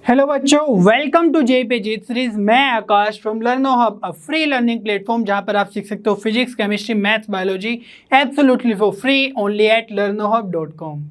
Hello बच्चों, welcome to JP Jeet series. मैं Aakash from Learno Hub, a free learning platform जहां पर आप सीख सकते हो physics, chemistry, maths, biology absolutely for free only at learnohub.com।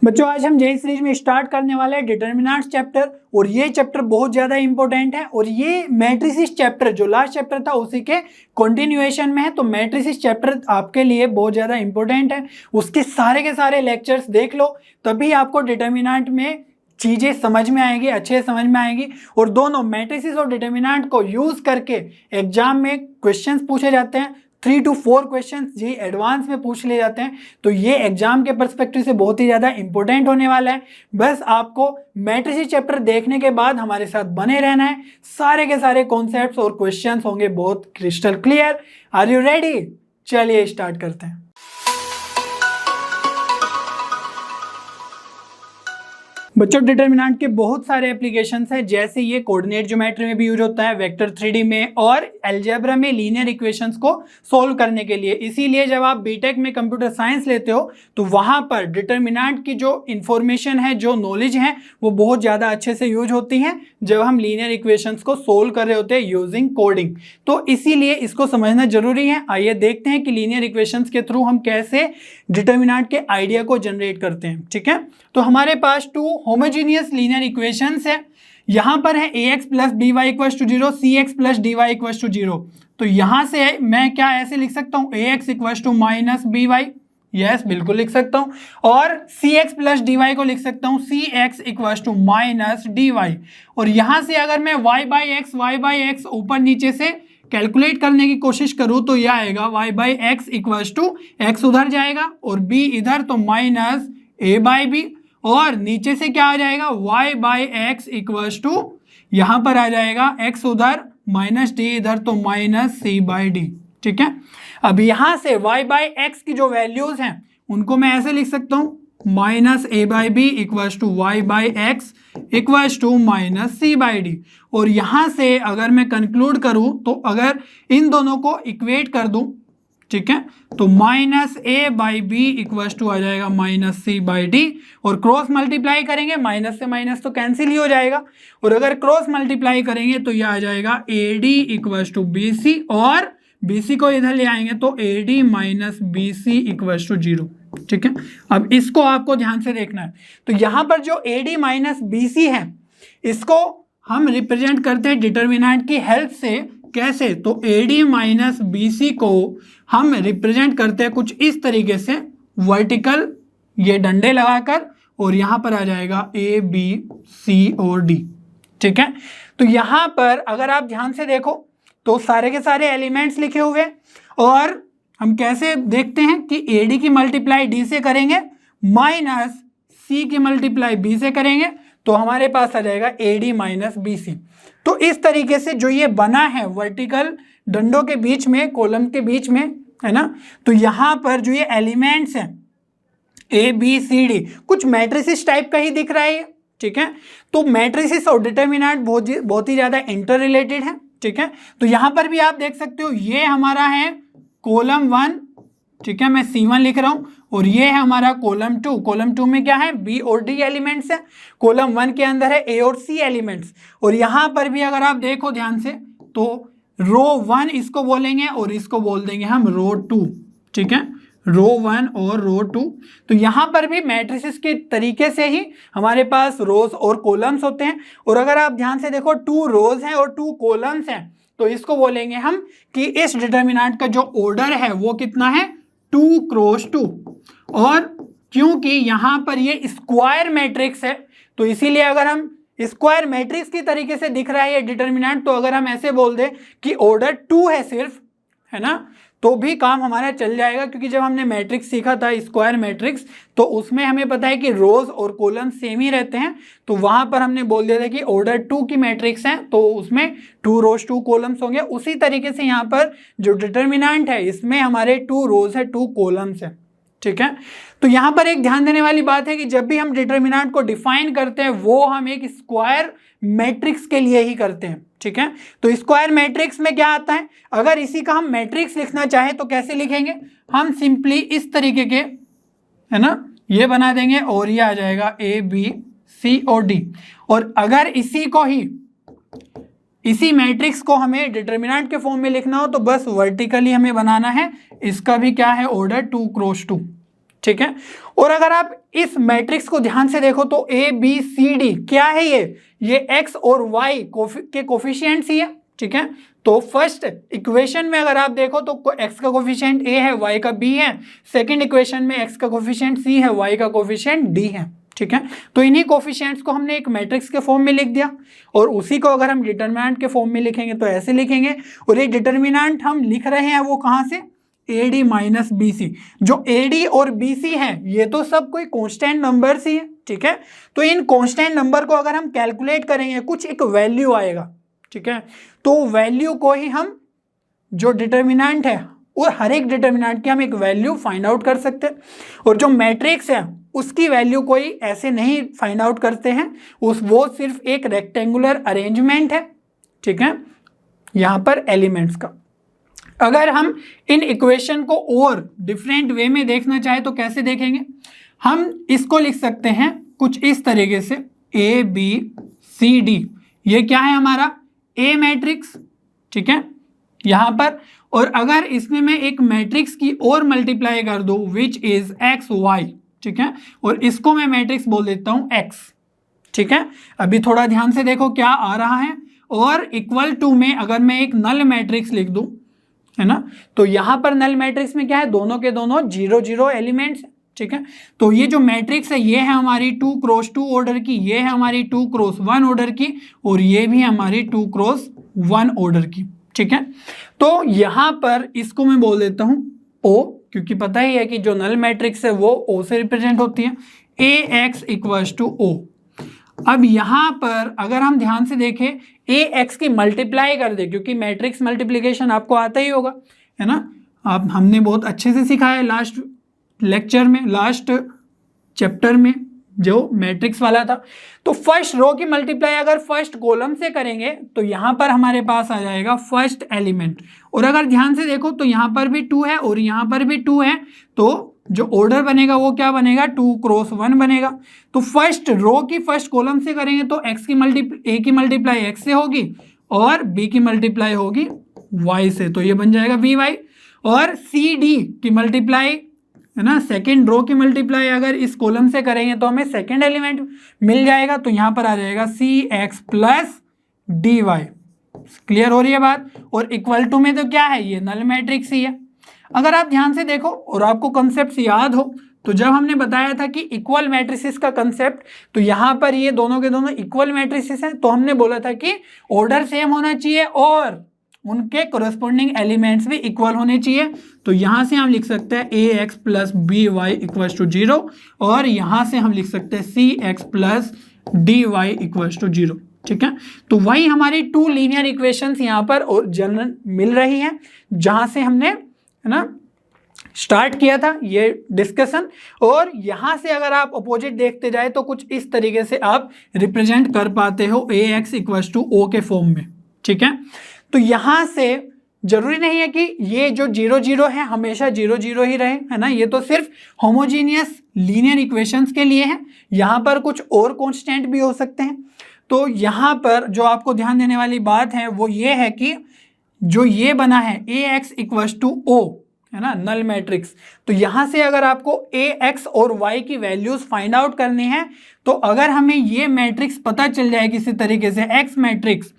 बच्चों, आज हम जेई सीरीज में स्टार्ट करने वाले हैं डिटर्मिनेंट्स चैप्टर, और ये चैप्टर बहुत ज़्यादा इंपॉर्टेंट है। और ये मैट्रिसेस चैप्टर जो लास्ट चैप्टर था उसी के कंटिन्यूएशन में है, तो मैट्रिसेस चैप्टर आपके लिए बहुत ज़्यादा इंपॉर्टेंट है। उसके सारे के सारे लेक्चर्स देख लो, तभी आपको डिटर्मिनेंट में चीज़ें समझ में आएगी, अच्छे समझ में आएगी। और दोनों मैट्रिसेस और डिटर्मिनेंट को यूज़ करके एग्जाम में क्वेश्चंस पूछे जाते हैं। 3 to 4 क्वेश्चन जी एडवांस में पूछ लिए जाते हैं, तो ये एग्जाम के पर्सपेक्टिव से बहुत ही ज़्यादा इंपॉर्टेंट होने वाला है। बस आपको मैट्रिसेस चैप्टर देखने के बाद हमारे साथ बने रहना है। सारे के सारे कॉन्सेप्ट्स और क्वेश्चंस होंगे बहुत crystal clear. Are you ready? चलिए स्टार्ट करते हैं। बच्चों, डिटर्मिनेंट के बहुत सारे एप्लीकेशंस हैं, जैसे ये कोऑर्डिनेट ज्योमेट्री में भी यूज होता है, वेक्टर 3D में, और अलजेब्रा में लीनियर इक्वेशंस को सोल्व करने के लिए। इसीलिए जब आप बीटेक में कंप्यूटर साइंस लेते हो तो वहां पर डिटर्मिनेंट की जो इंफॉर्मेशन है, जो नॉलेज है, वो बहुत ज़्यादा अच्छे से यूज होती है जब हम लीनियर इक्वेशंस को सोल्व कर रहे होते हैं यूजिंग कोडिंग। तो इसीलिए इसको समझना जरूरी है। आइए देखते हैं कि लीनियर इक्वेशंस के थ्रू हम कैसे डिटर्मिनेंट के आइडिया को जनरेट करते हैं। ठीक है, तो हमारे पास 2 होमोजीनियस लीनियर इक्वेशंस है। यहां पर है ax plus B Y equal to 0, C X plus D Y equal to 0। तो यहां से मैं क्या ऐसे लिख सकता हूं, ax equal to minus B Y, yes बिल्कुल लिख सकता हूं। और C X plus D Y को लिख सकता हूं C X equal to minus D Y. और यहां से अगर मैं y बाई एक्स ऊपर नीचे से कैलकुलेट करने की कोशिश करूं तो यह आएगा y by X equal to X उधर जाएगा और b इधर, तो माइनस a बाई बी। और नीचे से क्या आ जाएगा, y by X equals to, यहां पर आ जाएगा x उधर माइनस डी इधर, तो माइनस सी बाई डी। ठीक है, अब यहां से y बाई एक्स की जो वैल्यूज हैं उनको मैं ऐसे लिख सकता हूं, minus A by B equals to Y by X equals to minus C by D. और यहां से अगर मैं कंक्लूड करूं तो अगर इन दोनों को इक्वेट कर दूं, ठीक है, तो minus A by B equals to आ जाएगा माइनस सी बाई डी। और क्रॉस मल्टीप्लाई करेंगे, माइनस से माइनस तो कैंसिल ही हो जाएगा, और अगर क्रॉस मल्टीप्लाई करेंगे तो यह आ जाएगा A D equals to B C, और बी सी को इधर ले आएंगे तो A D minus B C equals to 0। ठीक है, अब इसको आपको ध्यान से देखना है। तो यहाँ पर जो A D minus B C है, इसको हम रिप्रेजेंट करते हैं डिटर्मिनेंट की हेल्प से। कैसे? तो A D minus B C को हम रिप्रेजेंट करते हैं कुछ इस तरीके से, वर्टिकल ये डंडे लगाकर, और यहां पर आ जाएगा ए बी सी और डी। ठीक है, तो यहां पर अगर आप ध्यान से देखो तो सारे के सारे एलिमेंट्स लिखे हुए हैं, और हम कैसे देखते हैं कि ए डी की मल्टीप्लाई डी से करेंगे माइनस सी की मल्टीप्लाई बी से करेंगे, तो हमारे पास आ जाएगा A D minus B C. तो इस तरीके से जो ये बना है वर्टिकल डंडों के बीच में, कॉलम के बीच में, है ना, तो यहाँ पर जो ये एलिमेंट्स हैं ए बी सी डी कुछ मैट्रिसेस टाइप का ही दिख रहा है। ठीक है, तो मैट्रिसेस और डिटर्मिनेंट बहुत ही ज़्यादा इंटर रिलेटेड है। ठीक है, तो यहाँ पर भी आप देख सकते हो, ये हमारा है कॉलम 1, ठीक है, मैं C1 लिख रहा हूं, और ये है हमारा कॉलम 2। कॉलम 2 में क्या है, B और D एलिमेंट्स है। कॉलम 1 के अंदर है A और C एलिमेंट्स। और यहां पर भी अगर आप देखो ध्यान से तो रो 1 इसको बोलेंगे और इसको बोल देंगे हम रो 2। ठीक है, रो 1 और रो 2। तो यहां पर भी मैट्रिसेस के तरीके से ही हमारे पास रोज और कॉलम्स होते हैं। और अगर आप ध्यान से देखो 2 रोज हैं और 2 कॉलम्स हैं, तो इसको बोलेंगे हम कि इस डिटर्मिनेंट का जो ऑर्डर है वो कितना है, 2 क्रॉस 2। और क्योंकि यहां पर ये स्क्वायर मैट्रिक्स है, तो इसीलिए अगर हम स्क्वायर मैट्रिक्स की तरीके से दिख रहा है ये डिटर्मिनेंट, तो अगर हम ऐसे बोल दें कि ऑर्डर 2 है सिर्फ, है ना, तो भी काम हमारा चल जाएगा। क्योंकि जब हमने मैट्रिक्स सीखा था स्क्वायर मैट्रिक्स, तो उसमें हमें पता है कि रोज और कॉलम सेम ही रहते हैं, तो वहां पर हमने बोल दिया था कि ऑर्डर 2 की मैट्रिक्स है, तो उसमें 2 रोज 2 कॉलम्स होंगे। उसी तरीके से यहाँ पर जो डिटर्मिनेंट है इसमें हमारे 2 रोज है 2 कॉलम्स है। ठीक है। तो यहाँ पर एक ध्यान देने वाली बात है कि जब भी हम डिटर्मिनेंट को डिफाइन करते हैं वो हम एक स्क्वायर मैट्रिक्स के लिए ही करते हैं, ठीक है। तो स्क्वायर मैट्रिक्स में क्या आता है, अगर इसी का हम मैट्रिक्स लिखना चाहें तो कैसे लिखेंगे, हम सिंपली इस तरीके के, है ना, ये बना देंगे और ये आ जाएगा ABCD। और अगर इसी मैट्रिक्स को हमें डिटर्मिनेंट के फॉर्म में लिखना हो तो बस वर्टिकली हमें बनाना है, इसका भी क्या है, ऑर्डर 2 क्रॉस 2, ठीक है। और अगर आप इस मैट्रिक्स को ध्यान से देखो तो ABCD क्या है, ये x और y के कोफिशिएंट्स ही है, ठीक है। तो फर्स्ट इक्वेशन में अगर आप देखो तो x का कोफिशिएंट A है, y का B है, सेकंड इक्वेशन में x का कोफिशिएंट C है, y का कोफिशिएंट D है, ठीक है। तो इन्हीं कोफिशिएंट्स को हमने एक मैट्रिक्स के फॉर्म में लिख दिया और उसी को अगर हम डिटर्मिनेंट के फॉर्म में लिखेंगे तो ऐसे लिखेंगे। और ये डिटर्मिनेंट हम लिख रहे हैं वो कहाँ से, AD माइनस BC। जो AD और BC है ये तो सब कोई कांस्टेंट नंबर्स ही है, ठीक है। तो इन कांस्टेंट नंबर को अगर हम कैलकुलेट करेंगे कुछ एक वैल्यू आएगा, ठीक है। तो वैल्यू को ही हम, जो डिटर्मिनेंट है और हर एक डिटर्मिनेंट की हम एक वैल्यू फाइंड आउट कर सकते हैं। और जो मैट्रिक्स है उसकी वैल्यू कोई ऐसे नहीं फाइंड आउट करते हैं, वो सिर्फ एक रेक्टेंगुलर अरेंजमेंट है, ठीक है, यहाँ पर एलिमेंट्स का। अगर हम इन इक्वेशन को और डिफरेंट वे में देखना चाहे तो कैसे देखेंगे, हम इसको लिख सकते हैं कुछ इस तरीके से ABCD। ये क्या है हमारा A मैट्रिक्स, ठीक है, यहाँ पर। और अगर इसमें मैं एक मैट्रिक्स की और मल्टीप्लाई कर दूं विच इज XY, ठीक है, और इसको मैं मैट्रिक्स बोल देता हूं X, ठीक है। अभी थोड़ा ध्यान से देखो क्या आ रहा है। और इक्वल टू में अगर मैं एक नल मैट्रिक्स लिख दूं, है ना, तो यहां पर नल मैट्रिक्स में क्या है, दोनों के दोनों 0 0 एलिमेंट्स, ठीक है। तो ये जो मैट्रिक्स है ये है हमारी 2 क्रॉस 2 ऑर्डर की, ये है हमारी 2 क्रॉस 1 ऑर्डर की, और ये भी हमारी 2 क्रॉस 1 ऑर्डर की, ठीक है। तो यहां पर इसको मैं बोल देता हूं O, क्योंकि पता ही है कि जो नल मैट्रिक्स है वो O से रिप्रेजेंट होती है, AX इक्वल्स टू O। अब यहां पर अगर हम ध्यान से देखें AX की मल्टीप्लाई कर दे, क्योंकि मैट्रिक्स मल्टीप्लिकेशन आपको आता ही होगा, है ना, आप हमने बहुत अच्छे से सिखाया लास्ट लेक्चर में, लास्ट चैप्टर में जो मैट्रिक्स वाला था। तो फर्स्ट रो की मल्टीप्लाई अगर फर्स्ट कॉलम से करेंगे तो यहाँ पर हमारे पास आ जाएगा फर्स्ट एलिमेंट। और अगर ध्यान से देखो तो यहाँ पर भी 2 है और यहाँ पर भी 2 है, तो जो ऑर्डर बनेगा वो क्या बनेगा, 2 क्रॉस 1 बनेगा। तो फर्स्ट रो की फर्स्ट कॉलम से करेंगे तो A की मल्टीप्लाई X से होगी और B की मल्टीप्लाई होगी Y से, तो ये बन जाएगा VY। और CD की मल्टीप्लाई, है ना, सेकेंड रो की मल्टीप्लाई अगर इस कॉलम से करेंगे तो हमें सेकेंड एलिमेंट मिल जाएगा, तो यहाँ पर आ जाएगा CX प्लस DY। क्लियर हो रही है बात। और इक्वल टू में तो क्या है, ये नल मैट्रिक्स ही है। अगर आप ध्यान से देखो और आपको कंसेप्ट याद हो तो जब हमने बताया था कि इक्वल मैट्रिसेस का कंसेप्ट, तो यहाँ पर ये दोनों के दोनों इक्वल मैट्रिसेस हैं, तो हमने बोला था कि ऑर्डर सेम होना चाहिए और उनके कोरस्पोंडिंग एलिमेंट्स भी इक्वल होने चाहिए। तो यहाँ से हम लिख सकते हैं AX plus BY equals to 0 और यहाँ से हम लिख सकते हैं CX plus DY equals to 0, ठीक है। तो वही हमारी 2 लीनियर इक्वेशंस यहाँ पर जनरल मिल रही हैं, जहाँ से हमने, है ना, स्टार्ट किया था ये डिस्कशन। और यहाँ से अगर आप अपोजिट देखते जाए तो कुछ इस तरीके से आप रिप्रेजेंट कर पाते हो AX इक्वल्स टू O के फॉर्म में, ठीक है। तो यहाँ से जरूरी नहीं है कि ये जो 0 0 है हमेशा 0 0 ही रहे, है ना, ये तो सिर्फ होमोजीनियस लीनियर इक्वेशंस के लिए है। यहाँ पर कुछ और कांस्टेंट भी हो सकते हैं। तो यहाँ पर जो आपको ध्यान देने वाली बात है वो ये है कि जो ये बना है AX इक्वल्स टू O, है ना, नल मैट्रिक्स, तो यहाँ से अगर आपको AX और Y की वैल्यूज फाइंड आउट करनी है तो अगर हमें ये मैट्रिक्स पता चल जाए किसी तरीके से X मैट्रिक्स,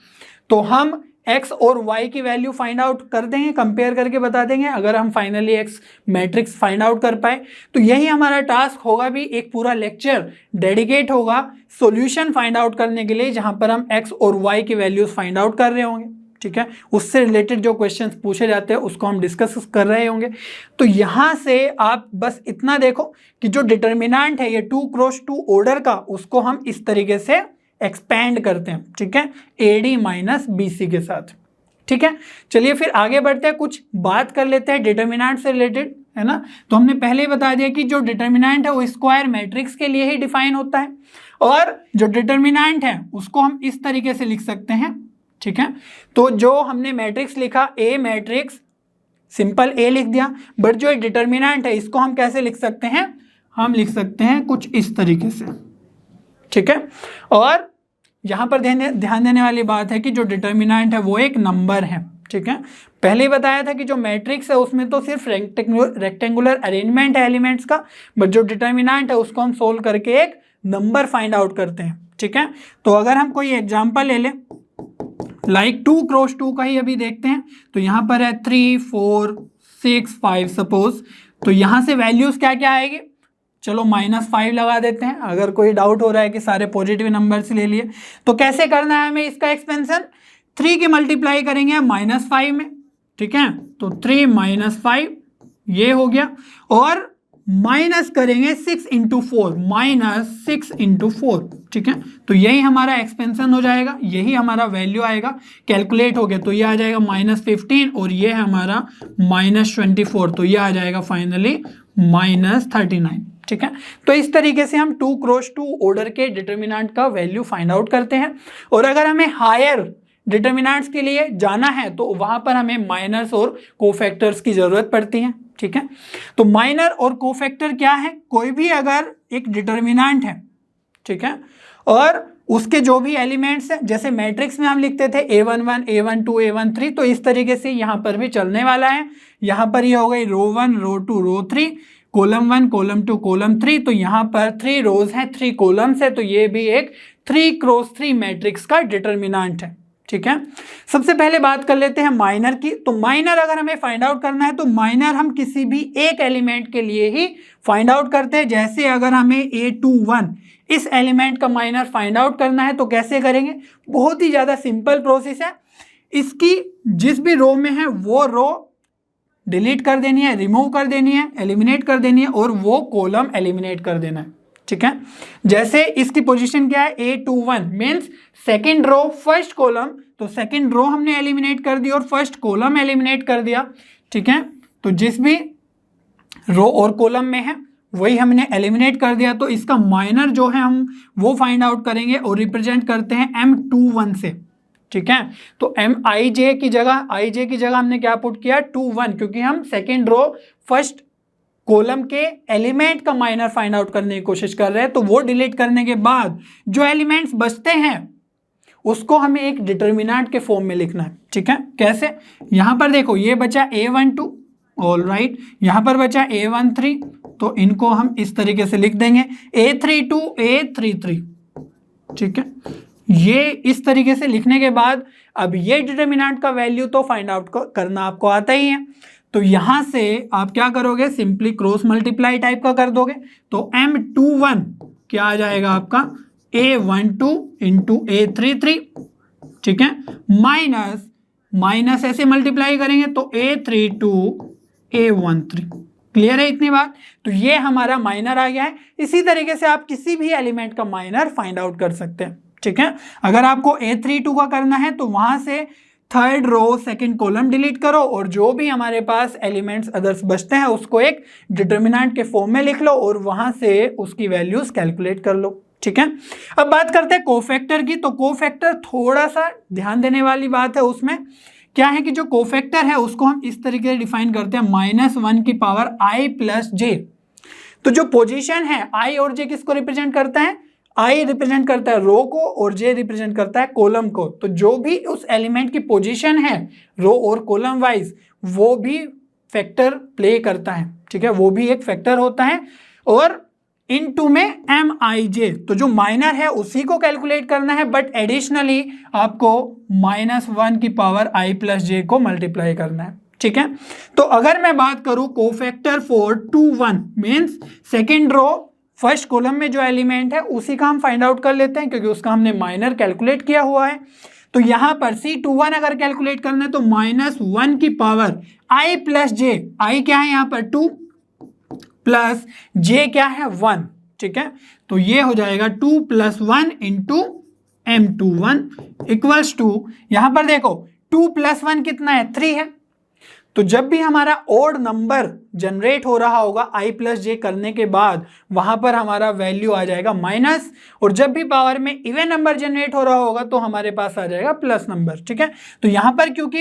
तो हम X और Y की वैल्यू फाइंड आउट कर देंगे, कंपेयर करके बता देंगे। अगर हम finally X matrix find out कर पाए तो यही हमारा टास्क होगा, भी एक पूरा लेक्चर डेडिकेट होगा सॉल्यूशन फाइंड आउट करने के लिए, जहां पर हम X और Y की वैल्यूज फाइंड आउट कर रहे होंगे, ठीक है। उससे रिलेटेड जो क्वेश्चंस पूछे जाते हैं उसको हम डिस्कस कर रहे होंगे। तो यहाँ से आप बस इतना देखो कि जो डिटर्मिनेंट है ये 2 क्रॉस 2 ऑर्डर का, उसको हम इस तरीके से एक्सपैंड करते हैं, ठीक है, AD माइनस BC के साथ, ठीक है। चलिए फिर आगे बढ़ते हैं, कुछ बात कर लेते हैं डिटर्मिनेंट से रिलेटेड। है ना। तो हमने पहले ही बता दिया कि जो डिटर्मिनेंट है वो स्क्वायर मैट्रिक्स के लिए ही डिफाइन होता है, और जो डिटर्मिनेंट है उसको हम इस तरीके से लिख सकते हैं, ठीक है। तो जो हमने मैट्रिक्स लिखा ए मैट्रिक्स, सिंपल ए लिख दिया, बट जो डिटर्मिनेंट है इसको हम कैसे लिख सकते हैं, हम लिख सकते हैं कुछ इस तरीके से, ठीक है। और यहाँ पर ध्यान देने वाली बात है कि जो डिटर्मिनेंट है वो एक नंबर है, ठीक है। पहले ही बताया था कि जो मैट्रिक्स है उसमें तो सिर्फ रेक्टेंगुलर अरेंजमेंट है एलिमेंट्स का, बट जो डिटर्मिनेंट है उसको हम सोल्व करके एक नंबर फाइंड आउट करते हैं, ठीक है। तो अगर हम कोई एग्जांपल ले लें, लाइक 2 क्रॉस 2 का ही अभी देखते हैं। तो यहाँ पर है 3 4 6 5 सपोज, तो यहाँ से वैल्यूज क्या क्या आएगी, चलो -5 लगा देते हैं, अगर कोई डाउट हो रहा है कि सारे पॉजिटिव नंबर्स ले लिए। तो कैसे करना है हमें इसका एक्सपेंशन, 3 की मल्टीप्लाई करेंगे -5 में, ठीक है। तो 3 - 5 ये हो गया, और माइनस करेंगे 6 × 4, -6 × 4, ठीक है। तो यही हमारा एक्सपेंशन हो जाएगा, यही हमारा वैल्यू आएगा, कैलकुलेट हो गया। तो ये आ जाएगा -15 और ये है हमारा -24, तो ये आ जाएगा फाइनली -39, ठीक है। तो इस तरीके से हम 2 क्रॉस 2 ऑर्डर के डिटर्मिनेंट का वैल्यू फाइंड आउट करते हैं। और अगर हमें हायर डिटर्मिनेंट्स के लिए जाना है तो वहां पर हमें माइनर्स और कोफैक्टर्स की जरूरत पड़ती है, ठीक है। तो माइनर और कोफैक्टर क्या है, कोई भी अगर एक डिटर्मिनेंट है, ठीक है, और उसके जो भी एलिमेंट्स हैं, जैसे मैट्रिक्स में हम लिखते थे A11 A12 A13, तो इस तरीके से यहाँ पर भी चलने वाला है। यहाँ पर ये हो गई रो 1 रो 2 रो 3, कॉलम 1 कॉलम 2 कॉलम 3, तो यहाँ पर 3 रोज हैं 3 कॉलम्स है, तो ये भी एक 3 क्रॉस 3 मैट्रिक्स का डिटर्मिनेंट है, ठीक है। सबसे पहले बात कर लेते हैं माइनर की। तो माइनर अगर हमें फाइंड आउट करना है तो माइनर हम किसी भी एक एलिमेंट के लिए ही फाइंड आउट करते हैं। जैसे अगर हमें A21 इस एलिमेंट का माइनर फाइंड आउट करना है तो कैसे करेंगे, बहुत ही ज़्यादा सिंपल प्रोसेस है। इसकी जिस भी रो में है वो रो डिलीट कर देनी है, रिमूव कर देनी है, एलिमिनेट कर देनी है, और वो कॉलम एलिमिनेट कर देना है, ठीक है। जैसे इसकी पोजीशन क्या है, A21 means second row first column, तो सेकेंड रो हमने एलिमिनेट कर दी और फर्स्ट कॉलम एलिमिनेट कर दिया, ठीक है। तो जिस भी रो और कॉलम में है वही हमने एलिमिनेट कर दिया। तो इसका माइनर जो है हम वो फाइंड आउट करेंगे और रिप्रेजेंट करते हैं M21 से, ठीक है। तो MIJ की जगह हमने क्या पुट किया, 21, क्योंकि हम सेकेंड रो फर्स्ट कॉलम के एलिमेंट का माइनर फाइंड आउट करने की कोशिश कर रहे हैं। तो वो डिलीट करने के बाद जो एलिमेंट्स बचते हैं उसको हमें एक डिटर्मिनेंट के फॉर्म में लिखना है, ठीक है। कैसे, यहां पर देखो ये बचा A12, ऑल राइट, यहां पर बचा A13, तो इनको हम इस तरीके से लिख देंगे A32 A33, ठीक है। ये इस तरीके से लिखने के बाद अब ये डिटर्मिनेंट का वैल्यू तो फाइंड आउट करना आपको आता ही है। तो यहां से आप क्या करोगे, सिंपली क्रॉस मल्टीप्लाई टाइप का कर दोगे। तो M21 क्या आ जाएगा आपका, A12 × A33, ठीक है, माइनस ऐसे मल्टीप्लाई करेंगे तो A32 A13। क्लियर है इतनी बात। तो ये हमारा माइनर आ गया है। इसी तरीके से आप किसी भी एलिमेंट का माइनर फाइंड आउट कर सकते हैं, ठीक है। अगर आपको A32 का करना है तो वहां से third row second column delete करो और जो भी हमारे पास एलिमेंट्स अदर्स बचते हैं उसको एक डिटर्मिनेंट के फॉर्म में लिख लो और वहां से उसकी वैल्यूज कैलकुलेट कर लो, ठीक है। अब बात करते हैं कोफैक्टर की। तो कोफैक्टर थोड़ा सा ध्यान देने वाली बात है। उसमें क्या है कि जो कोफैक्टर है उसको हम इस तरीके से डिफाइन करते हैं -1 की पावर i + j। तो जो पोजीशन है i और j किसको रिप्रेजेंट करता है, i रिप्रेजेंट करता है रो को और j रिप्रेजेंट करता है कॉलम को। तो जो भी उस एलिमेंट की पोजीशन है रो और कॉलम वाइज वो भी फैक्टर प्ले करता है, ठीक है, वो भी एक फैक्टर होता है। और इनटू में MIJ, तो जो माइनर है उसी को कैलकुलेट करना है, बट एडिशनली आपको -1 की पावर i + j को मल्टीप्लाई करना है, ठीक है। तो अगर मैं बात करूं cofactor for 21 means second row first column में जो एलिमेंट है उसी का हम फाइंड आउट कर लेते हैं क्योंकि उसका हमने माइनर कैलकुलेट किया हुआ है। तो यहां पर C21 अगर कैलकुलेट करना है तो -1 की पावर i + j, i क्या है यहाँ पर 2 प्लस j क्या है 1, ठीक है। तो ये हो जाएगा 2 + 1 × M21 इक्वल्स टू, यहां पर देखो 2 + 1 कितना है 3 है, तो जब भी हमारा ओड नंबर जनरेट हो रहा होगा i प्लस जे करने के बाद, वहां पर हमारा वैल्यू आ जाएगा माइनस, और जब भी पावर में इवन नंबर जनरेट हो रहा होगा तो हमारे पास आ जाएगा प्लस नंबर। ठीक है, तो यहां पर क्योंकि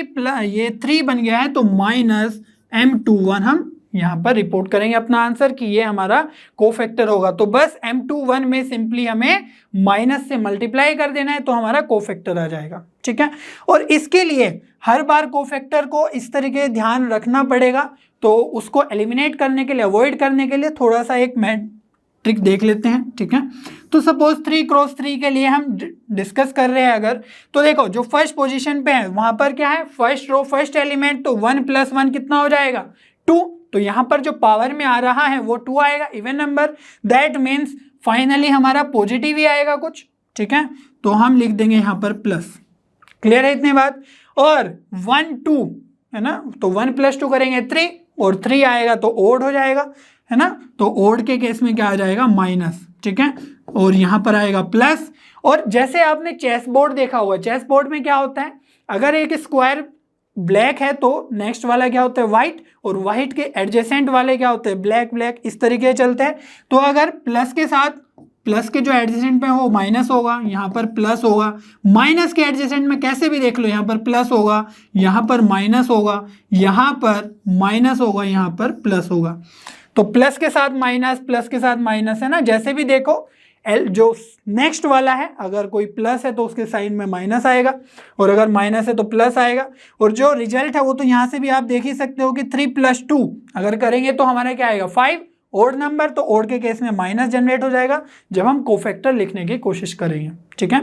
ये 3 बन गया है तो माइनस M21 हम यहां पर रिपोर्ट करेंगे अपना आंसर कि ये हमारा कोफैक्टर होगा। तो बस M21 में सिंपली हमें माइनस से मल्टीप्लाई कर देना है तो हमारा कोफैक्टर आ जाएगा। ठीक है, और इसके लिए हर बार कोफैक्टर को इस तरीके ध्यान रखना पड़ेगा, तो उसको एलिमिनेट करने के लिए, अवॉइड करने के लिए थोड़ा सा एक ट्रिक देख लेते हैं। ठीक है, तो सपोज 3 क्रॉस 3 के लिए हम डिस्कस कर रहे हैं अगर, तो देखो जो फर्स्ट पोजीशन पे है वहां पर क्या है, फर्स्ट रो फर्स्ट एलिमेंट, तो 1 + 1 कितना हो जाएगा 2, तो यहां पर जो पावर में आ रहा है वो 2 आएगा, even number, that means finally हमारा पॉजिटिव ही आएगा कुछ। ठीक है, तो हम लिख देंगे यहां पर प्लस। क्लियर है इतनी बात। और 1 2 है ना, तो 1 + 2 करेंगे 3, और 3 आएगा तो ओड हो जाएगा, है ना, तो ओड के केस में क्या आ जाएगा माइनस। ठीक है, और यहां पर आएगा प्लस। और जैसे आपने चेस बोर्ड देखा हुआ, चेस बोर्ड में क्या होता है, अगर एक स्क्वायर ब्लैक है तो नेक्स्ट वाला क्या होता है व्हाइट, और व्हाइट के एडजेसेंट वाले क्या होते हैं ब्लैक ब्लैक, इस तरीके से चलते हैं। तो अगर प्लस के साथ, प्लस के जो एडजेसेंट में हो माइनस होगा, यहाँ पर प्लस होगा, माइनस के एडजेसेंट में कैसे भी देख लो, यहाँ पर प्लस होगा, यहाँ पर माइनस होगा, यहाँ पर माइनस होगा, यहाँ पर प्लस होगा। तो प्लस के साथ माइनस, प्लस के साथ माइनस, है ना, जैसे भी देखो जो नेक्स्ट वाला है अगर कोई प्लस है तो उसके साइन में माइनस आएगा, और अगर माइनस है तो प्लस आएगा। और जो रिजल्ट है वो तो यहाँ से भी आप देख ही सकते हो कि 3 + 2 अगर करेंगे तो हमारा क्या आएगा 5, ओड नंबर, तो ओड के केस में माइनस जनरेट हो जाएगा जब हम कोफैक्टर लिखने की कोशिश करेंगे। ठीक है,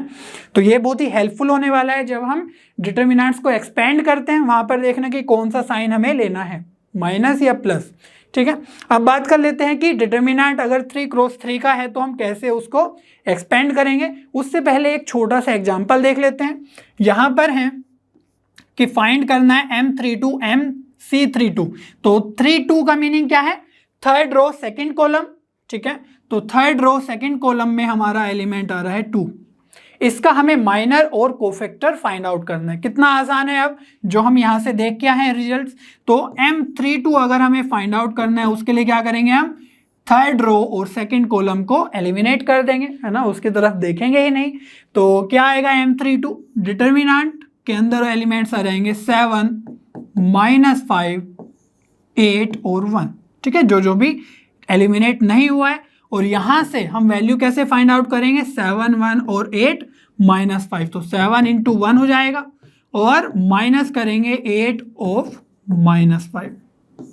तो ये बहुत ही हेल्पफुल होने वाला है जब हम डिटर्मिनेंट्स को एक्सपेंड करते हैं, वहां पर देखना कि कौन सा साइन हमें लेना है, माइनस या प्लस। ठीक है, अब बात कर लेते हैं कि डिटर्मिनेंट अगर 3 क्रॉस 3 का है तो हम कैसे उसको एक्सपेंड करेंगे। उससे पहले एक छोटा सा एग्जांपल देख लेते हैं। यहां पर है कि फाइंड करना है M32 MC32, तो 32 का मीनिंग क्या है, थर्ड रो सेकंड कॉलम। ठीक है, तो थर्ड रो सेकंड कॉलम में हमारा एलिमेंट आ रहा है 2, इसका हमें माइनर और कोफैक्टर फाइंड आउट करना है। कितना आसान है, अब जो हम यहां से देख के आए हैं रिजल्ट्स, तो M32 अगर हमें फाइंड आउट करना है उसके लिए क्या करेंगे, हम थर्ड रो और सेकंड कॉलम को एलिमिनेट कर देंगे, है ना, उसकी तरफ देखेंगे ही नहीं। तो क्या आएगा M32, डिटर्मिनेंट के अंदर एलिमेंट्स आ जाएंगे 7 -5 8 और 1। ठीक है, जो भी एलिमिनेट नहीं हुआ है, और यहां से हम वैल्यू कैसे फाइंड आउट करेंगे, 7 1 और 8 -5, तो 7 × 1 हो जाएगा, और माइनस करेंगे 8 ऑफ -5।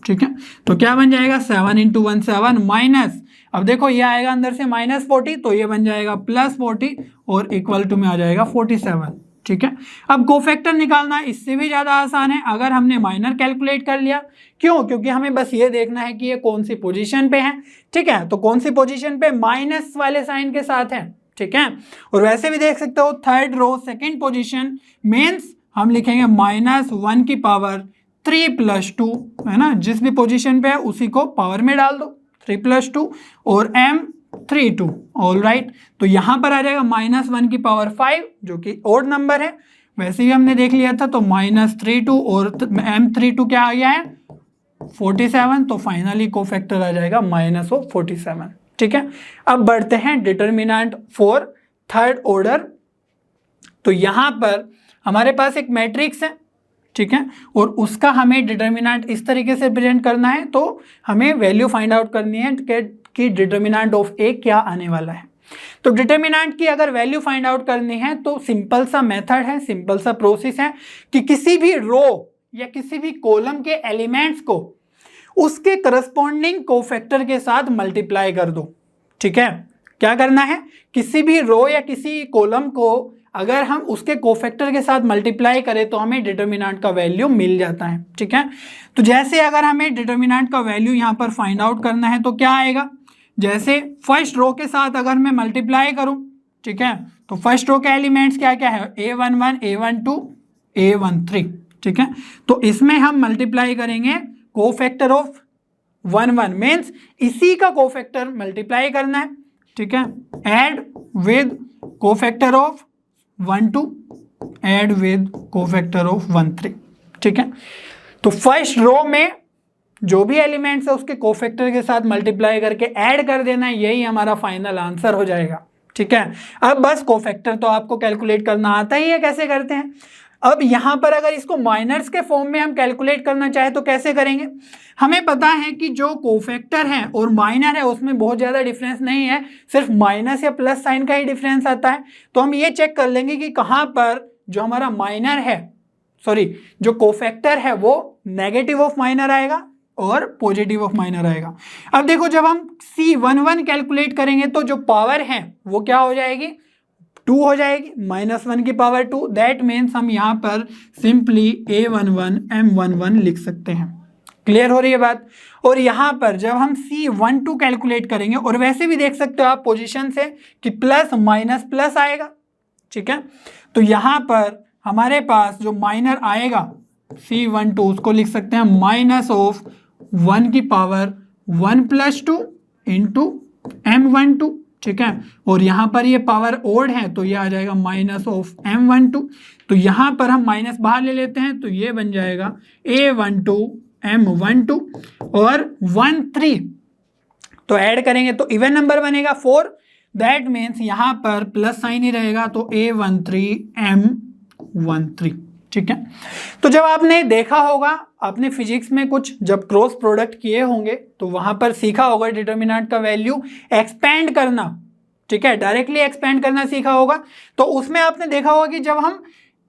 ठीक है, तो क्या बन जाएगा 7 × 1 7 माइनस, अब देखो ये आएगा अंदर से -40, तो ये बन जाएगा +40 और इक्वल टू में आ जाएगा 47। ठीक है, अब कोफैक्टर निकालना इससे भी ज़्यादा आसान है अगर हमने माइनर कैलकुलेट कर लिया। क्यों, क्योंकि हमें बस ये देखना है कि ये कौन सी पोजीशन पे है। ठीक है, तो कौन सी पोजीशन पे, माइनस वाले साइन के साथ है। ठीक है, और वैसे भी देख सकते हो third row second position means हम लिखेंगे -1 की पावर 3 + 2, है ना, जिस भी पोजीशन पे है उसी को पावर में डाल दो, 3 + 2 और M32। ऑल राइट, तो यहां पर आ जाएगा -1 की पावर 5 जो कि ओड नंबर है, वैसे ही हमने देख लिया था। तो -32 और M32 क्या आ गया है 47, तो फाइनली कोफैक्टर आ जाएगा -47। ठीक है, अब बढ़ते हैं डिटर्मिनेंट फॉर थर्ड ऑर्डर। तो यहां पर हमारे पास एक मैट्रिक्स है, ठीक है, और उसका हमें डिटर्मिनेंट इस तरीके से प्रेजेंट करना है, तो हमें वैल्यू फाइंड आउट करनी है कि डिटर्मिनेंट ऑफ ए क्या आने वाला है। तो डिटर्मिनेंट की अगर वैल्यू फाइंड आउट करनी है तो सिंपल सा मेथड है, सिंपल सा प्रोसेस है कि किसी भी रो या किसी भी कॉलम के एलिमेंट्स को उसके करस्पॉन्डिंग कोफैक्टर के साथ मल्टीप्लाई कर दो। ठीक है, क्या करना है, किसी भी रो या किसी कॉलम को अगर हम उसके कोफैक्टर के साथ मल्टीप्लाई करें तो हमें डिटर्मिनेंट का वैल्यू मिल जाता है। ठीक है, तो जैसे अगर हमें डिटर्मिनेंट का वैल्यू यहाँ पर फाइंड आउट करना है तो क्या आएगा, जैसे फर्स्ट रो के साथ अगर मैं मल्टीप्लाई करूं, ठीक है, तो फर्स्ट रो के एलिमेंट्स क्या क्या है, A11 A12 A13। ठीक है, तो इसमें हम मल्टीप्लाई करेंगे कोफैक्टर ऑफ 1 1 मीन्स इसी का कोफैक्टर मल्टीप्लाई करना है। ठीक है, add with cofactor of 1 2, add with cofactor of 1 3। ठीक है, तो फर्स्ट रो में जो भी एलिमेंट्स है उसके कोफैक्टर के साथ मल्टीप्लाई करके ऐड कर देना है, यही हमारा फाइनल आंसर हो जाएगा। ठीक है, अब बस कोफैक्टर तो आपको कैलकुलेट करना आता ही है, कैसे करते हैं। अब यहाँ पर अगर इसको माइनर्स के फॉर्म में हम कैलकुलेट करना चाहे तो कैसे करेंगे। हमें पता है कि जो कोफैक्टर है और माइनर है उसमें बहुत ज़्यादा डिफरेंस नहीं है, सिर्फ माइनस या प्लस साइन का ही डिफरेंस आता है। तो हम ये चेक कर लेंगे कि कहाँ पर जो हमारा माइनर है, सॉरी जो कोफैक्टर है वो नेगेटिव ऑफ माइनर आएगा और पॉजिटिव ऑफ माइनर आएगा। अब देखो जब हम C11 कैलकुलेट करेंगे तो जो पावर है वो क्या हो जाएगी, 2 हो जाएगी, -1 की पावर 2। दैट मीन्स हम यहाँ पर सिंपली A11 M11 लिख सकते हैं। क्लियर हो रही है बात। और यहाँ पर जब हम C12 कैलकुलेट करेंगे, और वैसे भी देख सकते हो आप पोजीशन से कि प्लस माइनस प्लस आएगा। ठीक है, तो यहाँ पर हमारे पास जो माइनर आएगा C12 उसको लिख सकते हैं माइनस ऑफ 1 की पावर 1 + 2 इंटू M12। ठीक है, और यहाँ पर ये पावर ओड है तो ये आ जाएगा माइनस ऑफ M12। तो यहाँ पर हम माइनस बाहर ले लेते हैं तो ये बन जाएगा A12 M12 और 1 3, तो ऐड करेंगे तो इवन नंबर बनेगा 4। दैट मीन्स यहाँ पर प्लस साइन ही रहेगा तो A13 M13। ठीक है, तो जब आपने देखा होगा आपने फिजिक्स में कुछ जब क्रॉस प्रोडक्ट किए होंगे तो वहां पर सीखा होगा डिटर्मिनेंट का वैल्यू एक्सपेंड करना। ठीक है, डायरेक्टली एक्सपेंड करना सीखा होगा। तो उसमें आपने देखा होगा कि जब हम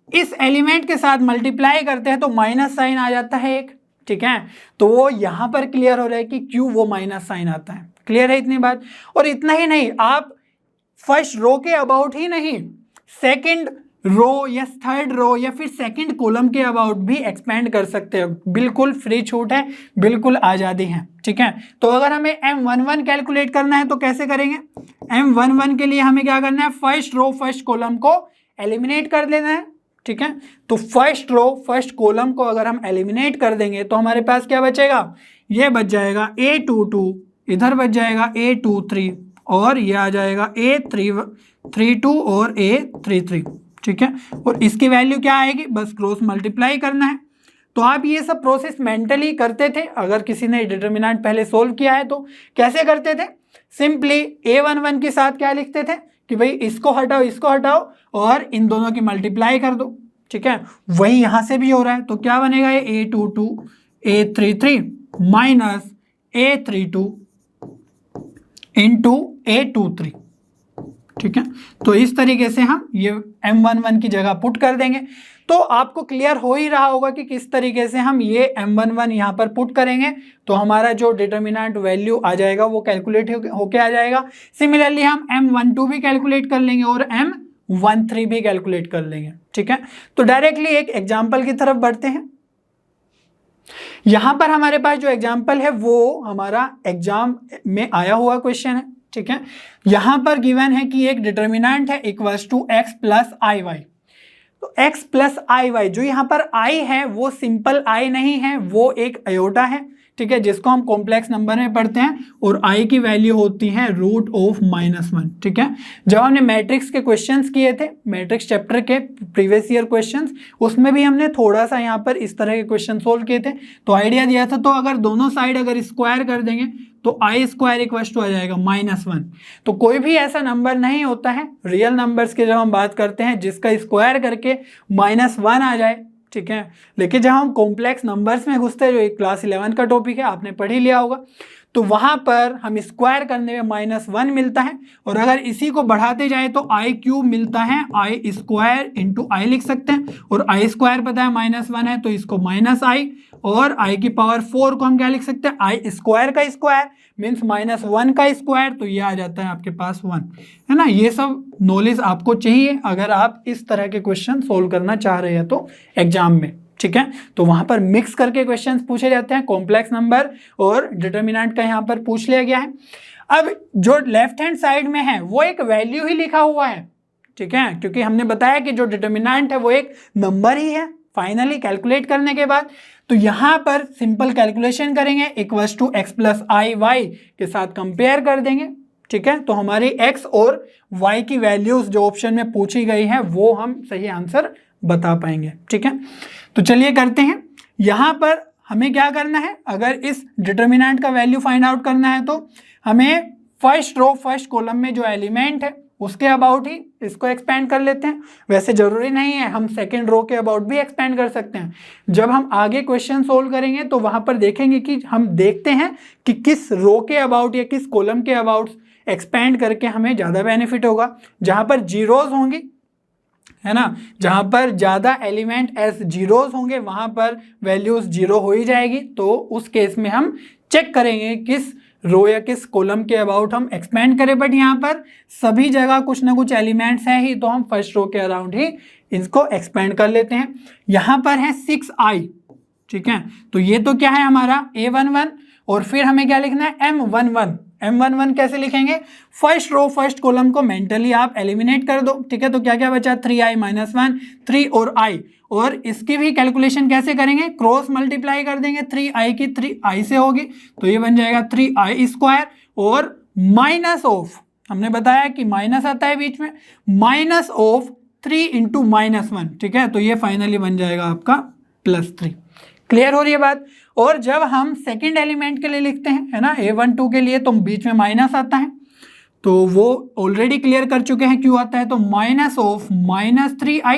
इस एलिमेंट के साथ मल्टीप्लाई करते हैं तो माइनस साइन आ जाता है एक। ठीक है, तो वो यहाँ पर क्लियर हो रहा है कि क्यों वो माइनस साइन आता है। क्लियर है इतनी बात। और इतना ही नहीं, आप फर्स्ट रो के अबाउट ही नहीं, सेकेंड रो या थर्ड रो या फिर सेकंड कॉलम के अबाउट भी एक्सपेंड कर सकते हो। बिल्कुल फ्री छूट है, बिल्कुल आज़ादी है। ठीक है, तो अगर हमें M11 कैलकुलेट करना है तो कैसे करेंगे। M11 के लिए हमें क्या करना है, फर्स्ट रो फर्स्ट कॉलम को एलिमिनेट कर देना है। ठीक है, तो फर्स्ट रो फर्स्ट कॉलम को अगर हम एलिमिनेट कर देंगे तो हमारे पास क्या बचेगा, ये बच जाएगा A22, इधर बच जाएगा A23 और ये आ जाएगा A32 और A33। ठीक है, और इसकी वैल्यू क्या आएगी, बस क्रॉस मल्टीप्लाई करना है। तो आप ये सब प्रोसेस मेंटली करते थे। अगर किसी ने डिटर्मिनेंट पहले सोल्व किया है तो कैसे करते थे, सिंपली A11 के साथ क्या लिखते थे कि भाई इसको हटाओ और इन दोनों की मल्टीप्लाई कर दो। ठीक है, वही यहाँ से भी हो रहा है। तो क्या बनेगा, ये A22 A33 minus A32 into A23। ठीक है, तो इस तरीके से हम ये M11 की जगह पुट कर देंगे। तो आपको क्लियर हो ही रहा होगा कि किस तरीके से हम ये M11 यहाँ पर पुट करेंगे तो हमारा जो डिटर्मिनेंट वैल्यू आ जाएगा वो कैलकुलेट होके आ जाएगा। सिमिलरली हम M12 भी कैलकुलेट कर लेंगे और M13 भी कैलकुलेट कर लेंगे। ठीक है, तो डायरेक्टली एक एग्जाम्पल की तरफ बढ़ते हैं। यहाँ पर हमारे पास जो एग्जाम्पल है वो हमारा एग्जाम में आया हुआ क्वेश्चन है। ठीक है, यहां पर गिवन है कि एक डिटर्मिनेंट है equals to x plus i y. तो x प्लस आई वाई, जो यहाँ पर i है वो सिंपल i नहीं है, वो एक अयोटा है। ठीक है, जिसको हम कॉम्प्लेक्स नंबर में पढ़ते हैं और i की वैल्यू होती है √(-1). ठीक है, जब हमने मैट्रिक्स के क्वेश्चंस किए थे, मैट्रिक्स चैप्टर के प्रीवियस ईयर क्वेश्चंस, उसमें भी हमने थोड़ा सा यहाँ पर इस तरह के क्वेश्चन सोल्व किए थे। तो आइडिया दिया था, तो अगर दोनों साइड अगर स्क्वायर कर देंगे तो i² इक्वल्स टू आ जाएगा -1। तो कोई भी ऐसा नंबर नहीं होता है रियल नंबर्स की जब हम बात करते हैं जिसका स्क्वायर करके -1 आ जाए। ठीक है, लेकिन जब हम कॉम्प्लेक्स नंबर्स में घुसते हैं, जो एक क्लास 11 का टॉपिक है आपने पढ़ ही लिया होगा, तो वहाँ पर हम स्क्वायर करने में -1 मिलता है। और अगर इसी को बढ़ाते जाए तो i³ मिलता है, i² इंटू आई लिख सकते हैं। और i² पता है -1 है तो इसको -i, और i की पावर 4 को हम क्या लिख सकते हैं, i² का स्क्वायर मीन्स -1 का स्क्वायर, तो ये आ जाता है आपके पास 1। है ना, ये सब नॉलेज आपको चाहिए अगर आप इस तरह के क्वेश्चन सोल्व करना चाह रहे हैं तो एग्जाम में। ठीक है, तो वहां पर मिक्स करके क्वेश्चंस पूछे जाते हैं, कॉम्प्लेक्स नंबर और डिटर्मिनेंट का यहाँ पर पूछ लिया गया है। अब जो लेफ्ट हैंड साइड में है वो एक वैल्यू ही लिखा हुआ है। ठीक है, क्योंकि हमने बताया कि जो डिटर्मिनेंट है वो एक नंबर ही है फाइनली कैलकुलेट करने के बाद। तो यहाँ पर सिंपल कैलकुलेशन करेंगे, equals to x plus i y के साथ कंपेयर कर देंगे। ठीक है, तो हमारी x और y की वैल्यूज जो ऑप्शन में पूछी गई है वो हम सही आंसर बता पाएंगे। ठीक है, तो चलिए करते हैं। यहाँ पर हमें क्या करना है, अगर इस डिटर्मिनेंट का वैल्यू फाइंड आउट करना है तो हमें फर्स्ट रो फर्स्ट कॉलम में जो एलिमेंट है उसके अबाउट ही इसको एक्सपेंड कर लेते हैं। वैसे जरूरी नहीं है, हम सेकंड रो के अबाउट भी एक्सपेंड कर सकते हैं। जब हम आगे क्वेश्चन सोल्व करेंगे तो वहां पर देखेंगे कि हम देखते हैं कि किस रो के अबाउट या किस कॉलम के अबाउट एक्सपेंड करके हमें ज़्यादा बेनिफिट होगा। जहां पर जीरोज होंगी, है ना, जहां पर ज़्यादा एलिमेंट एज जीरोज होंगे वहां पर वैल्यूज जीरो हो ही जाएगी। तो उस केस में हम चेक करेंगे किस रो या किस कॉलम के अबाउट हम एक्सपेंड करें। बट यहाँ पर सभी जगह कुछ ना कुछ एलिमेंट्स हैं ही, तो हम फर्स्ट रो के अराउंड ही इसको एक्सपेंड कर लेते हैं। यहाँ पर है 6i, ठीक है, तो ये तो क्या है हमारा a11 और फिर हमें क्या लिखना है m11। m11 कैसे लिखेंगे, फर्स्ट रो फर्स्ट कॉलम को मेंटली आप एलिमिनेट कर दो, ठीक है। तो क्या क्या बचा 3i - 1 3 और i, और इसकी भी कैलकुलेशन कैसे करेंगे, क्रॉस मल्टीप्लाई कर देंगे, 3i की 3i से होगी तो ये बन जाएगा 3i² और माइनस ऑफ, हमने बताया कि माइनस आता है बीच में, माइनस ऑफ 3 × -1, ठीक है, तो ये फाइनली बन जाएगा आपका +3। क्लियर हो रही है बात। और जब हम सेकंड एलिमेंट के लिए लिखते हैं, है ना, a12 के लिए, तो बीच में माइनस आता है, तो वो ऑलरेडी क्लियर कर चुके हैं क्यों आता है, तो माइनस ऑफ -3i,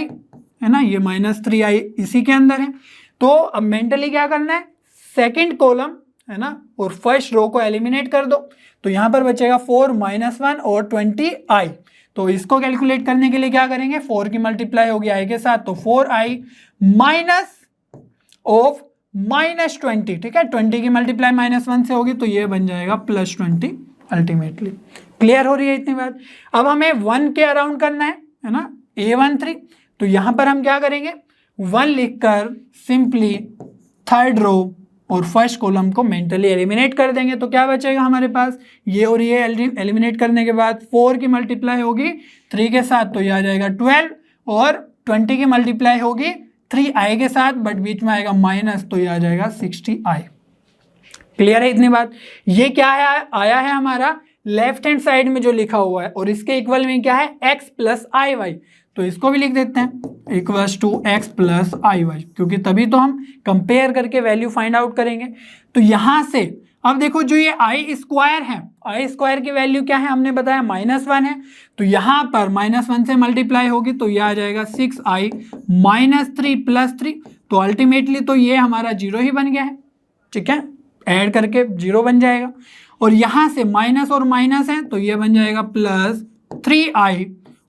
है ना, ये -3i इसी के अंदर है। तो अब मेंटली क्या करना है, सेकंड कॉलम, है ना, और फर्स्ट रो को एलिमिनेट कर दो, तो यहाँ पर बचेगा 4 - 1 और 20i। तो इसको कैलकुलेट करने के लिए क्या करेंगे, 4 की मल्टीप्लाई होगी i के साथ, तो 4i माइनस ऑफ -20, ठीक है, 20 की मल्टीप्लाई -1 से होगी तो ये बन जाएगा +20 अल्टीमेटली। क्लियर हो रही है इतनी बात। अब हमें 1 के अराउंड करना है ना, a13, तो यहां पर हम क्या करेंगे, 1 लिखकर सिंपली थर्ड रो और फर्स्ट कॉलम को मेंटली एलिमिनेट कर देंगे। तो क्या बचेगा हमारे पास, ये और ये एलिमिनेट करने के बाद 4 की मल्टीप्लाई होगी 3 के साथ, तो ये आ जाएगा 12, और 20 की मल्टीप्लाई होगी 3i के साथ, बट बीच में आएगा माइनस, तो ये आ जाएगा 60i। क्लियर है इतनी बात। ये क्या है, आया है हमारा लेफ्ट हैंड साइड में जो लिखा हुआ है, और इसके इक्वल में क्या है x + iy, तो इसको भी लिख देते हैं इक्वल्स टू x + iy, क्योंकि तभी तो हम कंपेयर करके वैल्यू फाइंड आउट करेंगे। तो यहां से अब देखो जो ये i² है, i² की वैल्यू क्या है, हमने बताया -1 है, तो यहां पर -1 से मल्टीप्लाई होगी तो ये आ जाएगा 6i - 3 + 3, तो अल्टीमेटली तो ये हमारा 0 ही बन गया है, ठीक है, ऐड करके 0 बन जाएगा। और यहां से माइनस और माइनस है तो ये बन जाएगा +3i,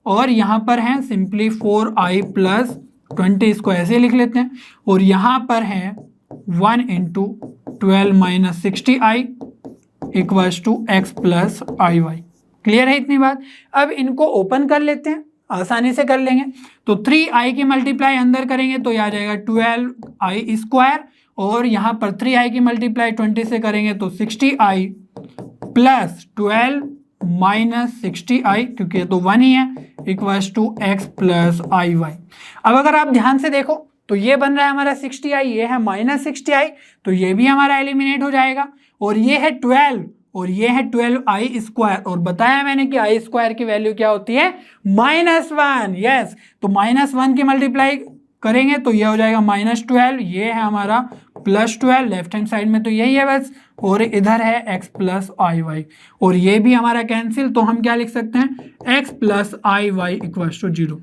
और यहाँ पर है सिंपली 4i + 20, इसको ऐसे लिख लेते हैं, और यहाँ पर है 1 × 12 - 60i equals to x + iy। Clear है इतनी बात। अब इनको ओपन कर लेते हैं, आसानी से कर लेंगे। तो 3i की मल्टीप्लाई अंदर करेंगे तो यह आ जाएगा 12i², और यहाँ पर 3i की मल्टीप्लाई 20 से करेंगे तो 60i + 12 - 60i, क्योंकि ये तो 1 ही है, इक्वल्स टू x + iy। अब अगर आप ध्यान से देखो तो ये बन रहा है हमारा 60i, ये है -60i, तो ये भी हमारा एलिमिनेट हो जाएगा, और ये है 12 और ये है 12i², और बताया मैंने कि i² की वैल्यू क्या होती है -1। यस, तो -1 की मल्टीप्लाई करेंगे तो ये हो जाएगा -12, ये है हमारा +12, लेफ्ट हैंड साइड में तो यही है बस, और इधर है x + iy, और ये भी हमारा कैंसिल, तो हम क्या लिख सकते हैं x + iy इक्वल्स टू 0।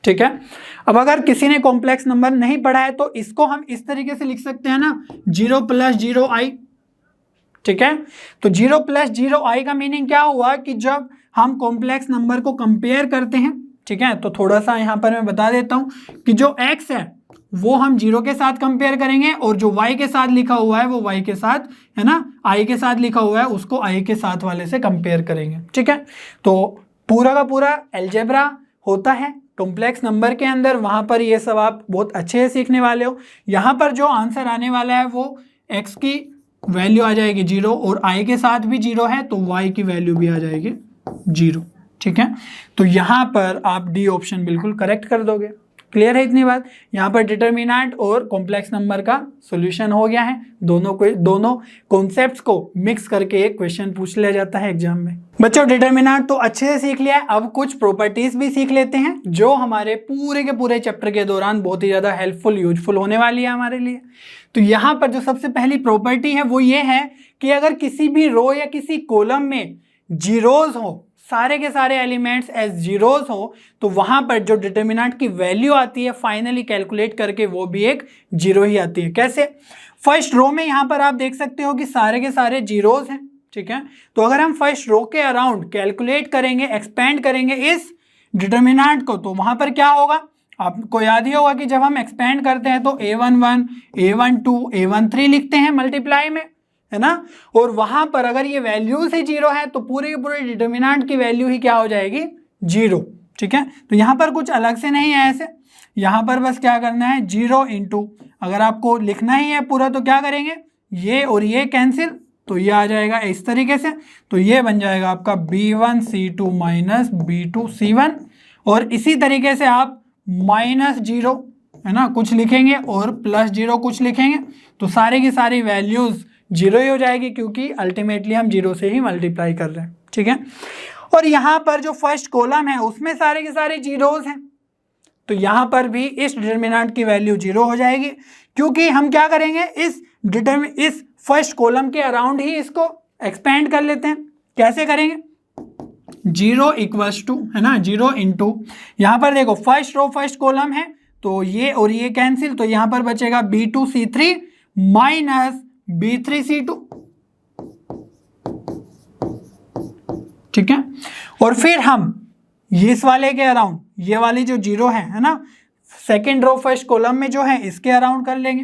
ठीक है। अब अगर किसी ने कॉम्प्लेक्स नंबर नहीं पढ़ा है तो इसको हम इस तरीके से लिख सकते हैं ना, 0 + 0i। ठीक है, तो 0 + 0i का मीनिंग क्या हुआ कि जब हम कॉम्प्लेक्स नंबर को कंपेयर करते हैं, ठीक है, तो थोड़ा सा यहाँ पर मैं बता देता हूँ कि जो x है वो हम 0 के साथ कंपेयर करेंगे, और जो y के साथ लिखा हुआ है वो y के साथ, है ना, i के साथ लिखा हुआ है उसको i के साथ वाले से कंपेयर करेंगे। ठीक है, तो पूरा का पूरा अलजेब्रा होता है कॉम्प्लेक्स नंबर के अंदर, वहाँ पर ये सब आप बहुत अच्छे से सीखने वाले हो। यहाँ पर जो आंसर आने वाला है वो x की वैल्यू आ जाएगी 0, और i के साथ भी 0 है तो y की वैल्यू भी आ जाएगी 0। ठीक है, तो यहाँ पर आप डी ऑप्शन बिल्कुल करेक्ट कर दोगे। क्लियर है इतनी बात। यहाँ पर डिटर्मिनेंट और कॉम्प्लेक्स नंबर का सॉल्यूशन हो गया है। दोनों कॉन्सेप्ट्स को मिक्स करके एक क्वेश्चन पूछ लिया जाता है एग्जाम में। बच्चों डिटर्मिनेंट तो अच्छे से सीख लिया है, अब कुछ प्रॉपर्टीज भी सीख लेते हैं जो हमारे पूरे के पूरे चैप्टर के दौरान बहुत ही ज़्यादा हेल्पफुल यूजफुल होने वाली है हमारे लिए। तो यहाँ पर जो सबसे पहली प्रॉपर्टी है वो ये है कि अगर किसी भी रो या किसी कॉलम में जीरोज हो, सारे के सारे एलिमेंट्स एज जीरोज हो, तो वहां पर जो डिटर्मिनेंट की वैल्यू आती है फाइनली कैलकुलेट करके वो भी एक जीरो ही आती है। कैसे? फर्स्ट रो में यहाँ पर आप देख सकते हो कि सारे के सारे जीरोज हैं, ठीक है। तो अगर हम फर्स्ट रो के अराउंड कैलकुलेट करेंगे, एक्सपेंड करेंगे इस डिटर्मिनेंट को, तो वहां पर क्या होगा? आपको याद ही होगा कि जब हम एक्सपेंड करते हैं तो a11, a12, a13 लिखते हैं मल्टीप्लाई में, है ना। और वहां पर अगर ये वैल्यूज ही जीरो है तो पूरे के पूरे डिटर्मिनेंट की वैल्यू ही क्या हो जाएगी? जीरो, ठीक है। तो यहाँ पर कुछ अलग से नहीं है ऐसे, यहाँ पर बस क्या करना है, जीरो इंटू, अगर आपको लिखना ही है पूरा तो क्या करेंगे, ये और ये कैंसिल, तो ये आ जाएगा इस तरीके से। तो ये बन जाएगा आपका b1c2 माइनस b2c1, और इसी तरीके से आप माइनस जीरो, है ना, कुछ लिखेंगे और प्लस जीरो कुछ लिखेंगे, तो सारी की सारी वैल्यूज जीरो ही हो जाएगी, क्योंकि अल्टीमेटली हम जीरो से ही मल्टीप्लाई कर रहे हैं, ठीक है। और यहाँ पर जो फर्स्ट कॉलम है उसमें सारे के सारे जीरोज हैं, तो यहाँ पर भी इस डिटर्मिनेंट की वैल्यू जीरो हो जाएगी, क्योंकि हम क्या करेंगे, इस फर्स्ट कॉलम के अराउंड ही इसको एक्सपेंड कर लेते हैं। कैसे करेंगे? जीरो इक्वल्स टू, है ना, जीरो इंटू, यहाँ पर देखो फर्स्ट रो फर्स्ट कॉलम है तो ये और ये कैंसिल, तो यहाँ पर बचेगा b2c3 माइनस b3c2, ठीक है। और फिर हम इस वाले के अराउंड, ये वाली जो जीरो है ना, सेकेंड रो फर्स्ट कॉलम में जो है इसके अराउंड कर लेंगे,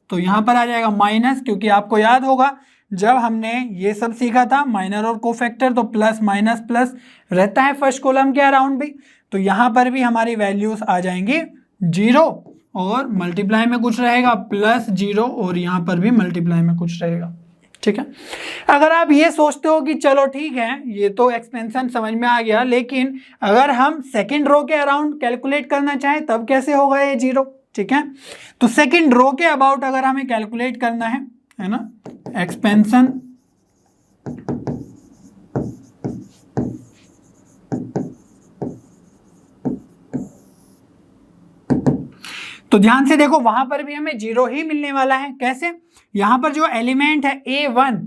तो यहाँ पर आ जाएगा माइनस, क्योंकि आपको याद होगा जब हमने ये सब सीखा था माइनर और कोफैक्टर, तो प्लस माइनस प्लस रहता है फर्स्ट कॉलम के अराउंड भी, तो यहाँ पर भी हमारी वैल्यूज आ जाएंगी जीरो, और मल्टीप्लाई में कुछ रहेगा प्लस जीरो, और यहाँ पर भी मल्टीप्लाई में कुछ रहेगा, ठीक है। अगर आप ये सोचते हो कि चलो ठीक है ये तो एक्सपेंशन समझ में आ गया, लेकिन अगर हम सेकेंड रो के अराउंड कैलकुलेट करना चाहें तब कैसे होगा ये जीरो, ठीक है। तो सेकेंड रो के अबाउट अगर हमें कैलकुलेट करना है ना, एक्सपेंशन, तो ध्यान से देखो वहां पर भी हमें जीरो ही मिलने वाला है। कैसे? यहां पर जो एलिमेंट है a1,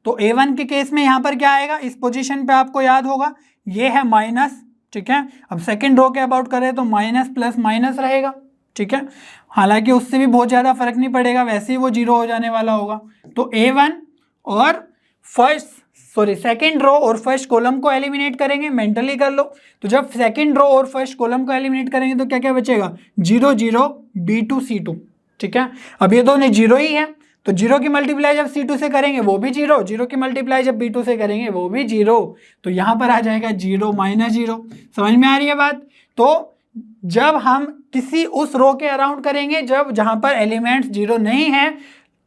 तो a1 के केस में यहां पर क्या आएगा, इस पोजीशन पे आपको याद होगा ये है माइनस, ठीक है। अब सेकंड रो के अबाउट करें तो माइनस प्लस माइनस रहेगा, ठीक है। हालांकि उससे भी बहुत ज़्यादा फर्क नहीं पड़ेगा, वैसे ही वो जीरो हो जाने वाला होगा। तो a1 और सेकंड रो और फर्स्ट कॉलम को एलिमिनेट करेंगे, मेंटली कर लो। तो जब सेकंड रो और फर्स्ट कॉलम को एलिमिनेट करेंगे तो क्या क्या बचेगा, जीरो जीरो b2c2, ठीक है। अब ये दोनों जीरो ही है, तो जीरो की मल्टीप्लाई जब c2 से करेंगे वो भी जीरो, जीरो की मल्टीप्लाई जब b2 से करेंगे वो भी जीरो, तो यहाँ पर आ जाएगा जीरो माइनस जीरो। समझ में आ रही है बात? तो जब हम किसी उस रो के अराउंड करेंगे जहां पर एलिमेंट्स जीरो नहीं है,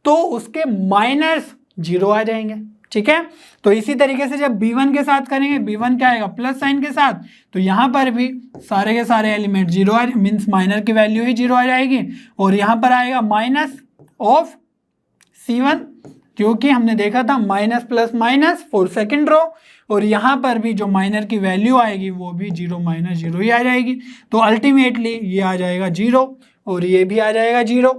तो उसके माइनस जीरो आ जाएंगे, ठीक है। तो इसी तरीके से जब b1 के साथ करेंगे, b1 क्या आएगा, प्लस साइन के साथ, तो यहाँ पर भी सारे के सारे एलिमेंट जीरो मीन्स माइनर की वैल्यू ही जीरो आ जाएगी, और यहाँ पर आएगा माइनस ऑफ c1, क्योंकि हमने देखा था minus plus minus for second row, और यहाँ पर भी जो माइनर की वैल्यू आएगी वो भी जीरो माइनस जीरो ही आ जाएगी। तो अल्टीमेटली ये आ जाएगा जीरो, और ये भी आ जाएगा जीरो,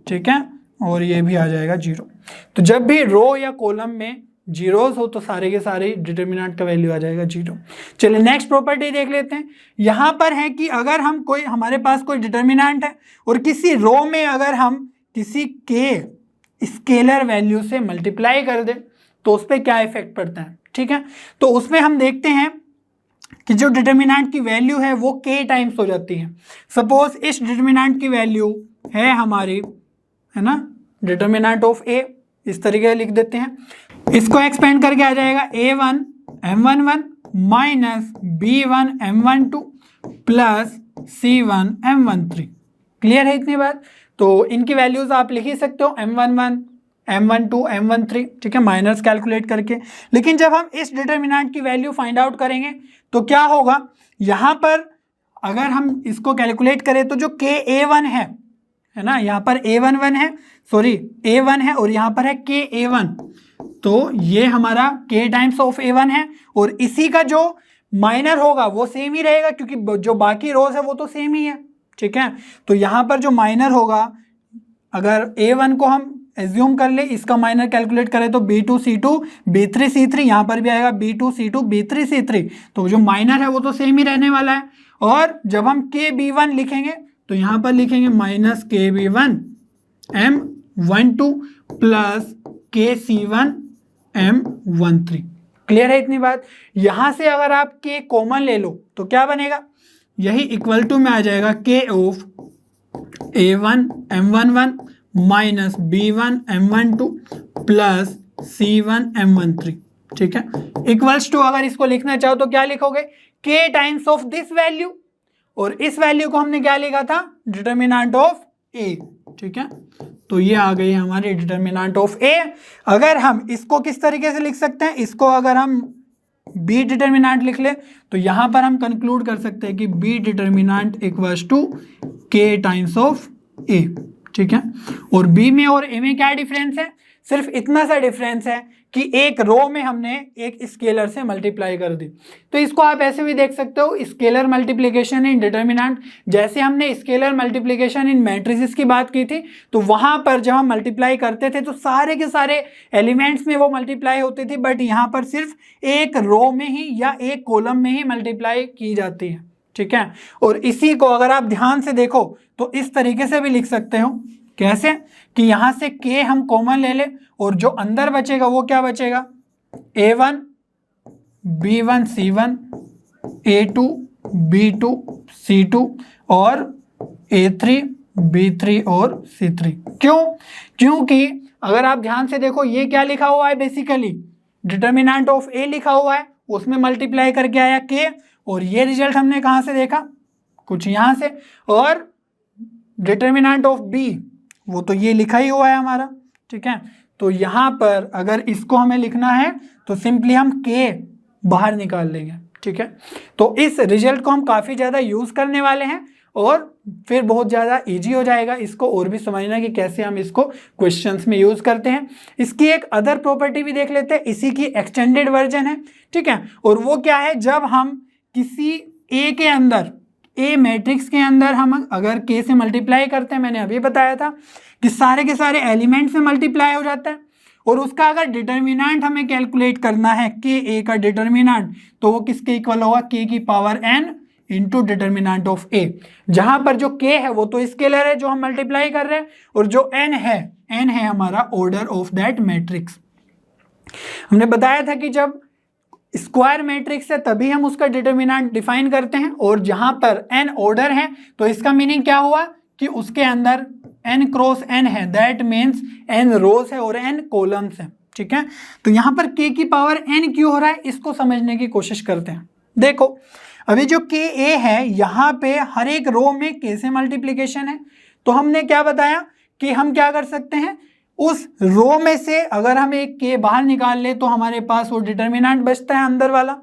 ठीक है, और ये भी आ जाएगा जीरो। तो जब भी रो या कॉलम में जीरोस हो तो सारे के सारे डिटर्मिनेंट का वैल्यू आ जाएगा जीरो। चलिए नेक्स्ट प्रॉपर्टी देख लेते हैं। यहाँ पर है कि अगर हम हमारे पास कोई डिटर्मिनेंट है और किसी रो में अगर हम किसी के स्केलर वैल्यू से मल्टीप्लाई कर दें तो उस पर क्या इफेक्ट पड़ता है, ठीक है। तो उसमें हम देखते हैं कि जो डिटर्मिनेंट की वैल्यू है वो k टाइम्स हो जाती है। सपोज इस डिटर्मिनेंट की वैल्यू है हमारी, है ना, डिटर्मिनेंट ऑफ a, इस तरीके से लिख देते हैं। इसको एक्सपेंड करके आ जाएगा a1 m11 minus b1 m12 plus c1 m13। Clear है इतनी बात? तो इनकी वैल्यूज आप लिख ही सकते हो, m11 m12 m13, ठीक है, माइनस कैलकुलेट करके। लेकिन जब हम इस डिटर्मिनेंट की वैल्यू फाइंड आउट करेंगे तो क्या होगा, यहाँ पर अगर हम इसको कैलकुलेट करें तो जो KA1 है ना, यहाँ पर A11 है, सॉरी A1 है और यहाँ पर है KA1, तो ये हमारा K टाइम्स ऑफ A1 है और इसी का जो माइनर होगा वो सेम ही रहेगा क्योंकि जो बाकी रोज है वो तो सेम ही है, ठीक है। तो यहाँ पर जो माइनर होगा, अगर A1 को हम एज्यूम कर ले, इसका माइनर कैलकुलेट करें तो B2C2 B3C3, यहाँ पर भी आएगा B2C2 B3C3, तो जो माइनर है वो तो सेम ही रहने वाला है। और जब हम KB1 लिखेंगे तो यहाँ पर लिखेंगे minus KB1 M12 plus KC1 M13। Clear है इतनी बात। यहाँ से अगर आप K कॉमन ले लो तो क्या बनेगा, यही इक्वल टू में आ जाएगा K of A1 M11 minus B1 M12 plus C1 M13, ठीक है। इक्वल्स टू अगर इसको लिखना चाहो तो क्या लिखोगे, K times of this value, और इस वैल्यू को हमने क्या लिखा था, डिटर्मिनेंट ऑफ A, ठीक है। तो ये आ गई हमारी डिटर्मिनेंट ऑफ A। अगर हम इसको किस तरीके से लिख सकते हैं, इसको अगर हम B डिटर्मिनेंट लिख ले तो यहाँ पर हम कंक्लूड कर सकते हैं कि B determinant equals to K times of A, ठीक है। और B में और A में क्या डिफरेंस है, सिर्फ इतना सा डिफरेंस है कि एक रो में हमने एक स्केलर से मल्टीप्लाई कर दी। तो इसको आप ऐसे भी देख सकते हो, स्केलर मल्टीप्लिकेशन इन डिटर्मिनेंट, जैसे हमने स्केलर मल्टीप्लिकेशन इन मैट्रिसेस की बात की थी, तो वहां पर जब हम मल्टीप्लाई करते थे तो सारे के सारे एलिमेंट्स में वो मल्टीप्लाई होती थी, बट यहाँ पर सिर्फ एक रो में ही या एक कॉलम में ही मल्टीप्लाई की जाती है, ठीक है। और इसी को अगर आप ध्यान से देखो तो इस तरीके से भी लिख सकते हो, कैसे कि यहाँ से K हम कॉमन ले ले और जो अंदर बचेगा वो क्या बचेगा, A1 B1 C1 A2 B2 C2 और A3 B3 और C3। क्यों, क्योंकि अगर आप ध्यान से देखो ये क्या लिखा हुआ है, बेसिकली डिटर्मिनेंट ऑफ A लिखा हुआ है, उसमें मल्टीप्लाई करके आया K, और ये रिजल्ट हमने कहाँ से देखा, कुछ यहाँ से, और डिटर्मिनेंट ऑफ B वो तो ये लिखा ही हुआ है हमारा, ठीक है। तो यहाँ पर अगर इसको हमें लिखना है तो सिंपली हम K बाहर निकाल लेंगे, ठीक है। तो इस रिजल्ट को हम काफ़ी ज़्यादा यूज़ करने वाले हैं और फिर बहुत ज़्यादा इजी हो जाएगा इसको और भी समझना कि कैसे हम इसको क्वेश्चंस में यूज़ करते हैं। इसकी एक अदर प्रॉपर्टी भी देख लेते हैं, इसी की एक्सटेंडेड वर्जन है, ठीक है। और वो क्या है, जब हम किसी A के अंदर, A मैट्रिक्स के अंदर हम अगर K से मल्टीप्लाई करते हैं, मैंने अभी बताया था कि सारे के सारे एलिमेंट से मल्टीप्लाई हो जाता है, और उसका अगर डिटर्मिनेंट हमें कैलकुलेट करना है KA का डिटर्मिनेंट, तो वो किसके इक्वल होगा, K की power n into determinant of A। जहां पर जो K है वो तो स्केलर है जो हम मल्टीप्लाई कर रहे हैं, और जो n है हमारा ऑर्डर ऑफ दैट मैट्रिक्स। हमने बताया था कि जब स्क्वायर मैट्रिक्स है तभी हम उसका डिटर्मिनेंट डिफाइन करते हैं, और जहां पर n ऑर्डर है तो इसका मीनिंग क्या हुआ कि उसके अंदर n क्रॉस n है, दैट मीन्स n रोज है और n कॉलम्स है, ठीक है। तो यहाँ पर K की पावर n क्यों हो रहा है, इसको समझने की कोशिश करते हैं। देखो अभी जो KA है यहाँ पे हर एक रो में K से मल्टीप्लिकेशन है, तो हमने क्या बताया कि हम क्या कर सकते हैं, उस रो में से अगर हम एक K बाहर निकाल ले तो हमारे पास वो डिटर्मिनेंट बचता है अंदर वाला।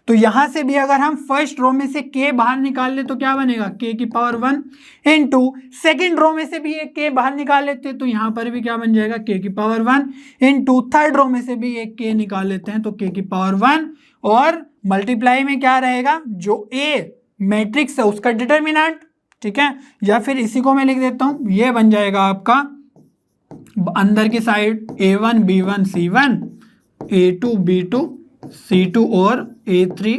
तो यहाँ से भी अगर हम फर्स्ट रो में से K बाहर निकाल ले तो क्या बनेगा, K की पावर 1 इंटू सेकेंड रो में से भी एक K बाहर निकाल लेते तो यहाँ पर भी क्या बन जाएगा, K की पावर 1 इंटू थर्ड रो में से भी एक K निकाल लेते हैं तो K की पावर 1, और मल्टीप्लाई में क्या रहेगा, जो A मैट्रिक्स है उसका डिटर्मिनेंट, ठीक है। या फिर इसी को मैं लिख देता हूँ, ये बन जाएगा आपका अंदर की side A1 B1 C1 A2 B2 C2 और A3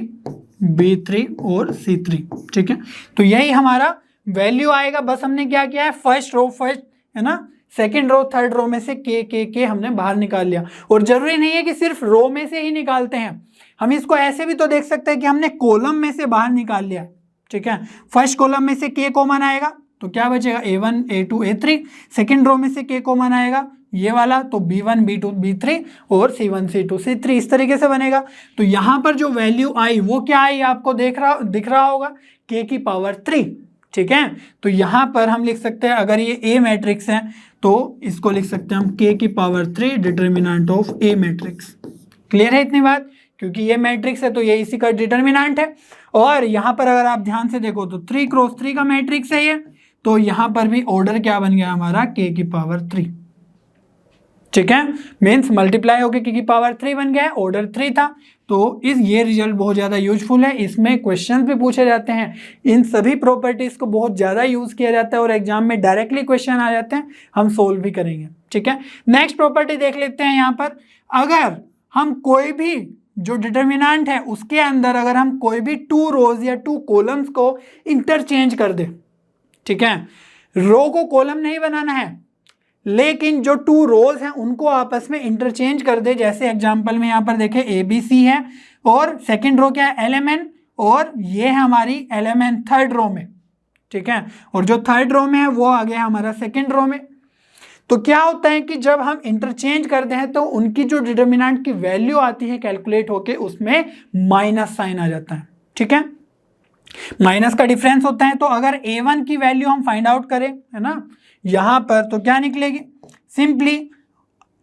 B3 और C3, ठीक है। तो यही हमारा वैल्यू आएगा। बस हमने क्या किया है, फर्स्ट रो फर्स्ट है ना, सेकंड रो थर्ड रो में से के हमने बाहर निकाल लिया। और जरूरी नहीं है कि सिर्फ रो में से ही निकालते हैं, हम इसको ऐसे भी तो देख सकते हैं कि हमने कॉलम में से बाहर निकाल लिया, ठीक है। फर्स्ट कॉलम में से K कॉमन आएगा तो क्या बचेगा, A1 A2 A3, second row में से K कॉमन आएगा ये वाला तो B1 B2 B3 और C1 C2 C3, इस तरीके से बनेगा। तो यहाँ पर जो वैल्यू आई वो क्या आई, आपको दिख रहा होगा, K की पावर 3, ठीक है। तो यहाँ पर हम लिख सकते हैं, अगर ये A मैट्रिक्स है तो इसको लिख सकते हैं हम K की power 3 determinant of A matrix. Clear है इतनी बात, क्योंकि ये मैट्रिक्स है तो ये इसी का डिटर्मिनेंट है। और यहाँ पर अगर आप ध्यान से देखो तो 3 क्रॉस 3 का मैट्रिक्स है ये, तो यहाँ पर भी ऑर्डर क्या बन गया हमारा k की पावर 3, ठीक है, मीन्स मल्टीप्लाई होकर k की पावर 3 बन गया है, ऑर्डर 3 था। तो ये रिजल्ट बहुत ज़्यादा यूजफुल है, इसमें क्वेश्चन भी पूछे जाते हैं, इन सभी प्रॉपर्टीज को बहुत ज़्यादा यूज किया जाता है और एग्जाम में डायरेक्टली क्वेश्चन आ जाते हैं, हम सोल्व भी करेंगे, ठीक है। नेक्स्ट प्रॉपर्टी देख लेते हैं। यहाँ पर अगर हम कोई भी जो डिटर्मिनेंट है उसके अंदर अगर हम कोई भी 2 रोज या 2 कॉलम्स को इंटरचेंज कर दे, ठीक है, रो को कॉलम नहीं बनाना है लेकिन जो 2 रोज हैं उनको आपस में इंटरचेंज कर दे, जैसे एग्जांपल में यहाँ पर देखें ABC है और सेकंड रो क्या है LMN और ये है हमारी LMN थर्ड रो में, ठीक है, और जो थर्ड रो में है वो आ गया हमारा सेकंड रो में। तो क्या होता है कि जब हम इंटरचेंज करते हैं तो उनकी जो डिटर्मिनेंट की वैल्यू आती है कैलकुलेट होके उसमें माइनस साइन आ जाता है, ठीक है, माइनस का डिफरेंस होता है। तो अगर A1 की वैल्यू हम फाइंड आउट करें, है ना, यहां पर तो क्या निकलेगी, सिंपली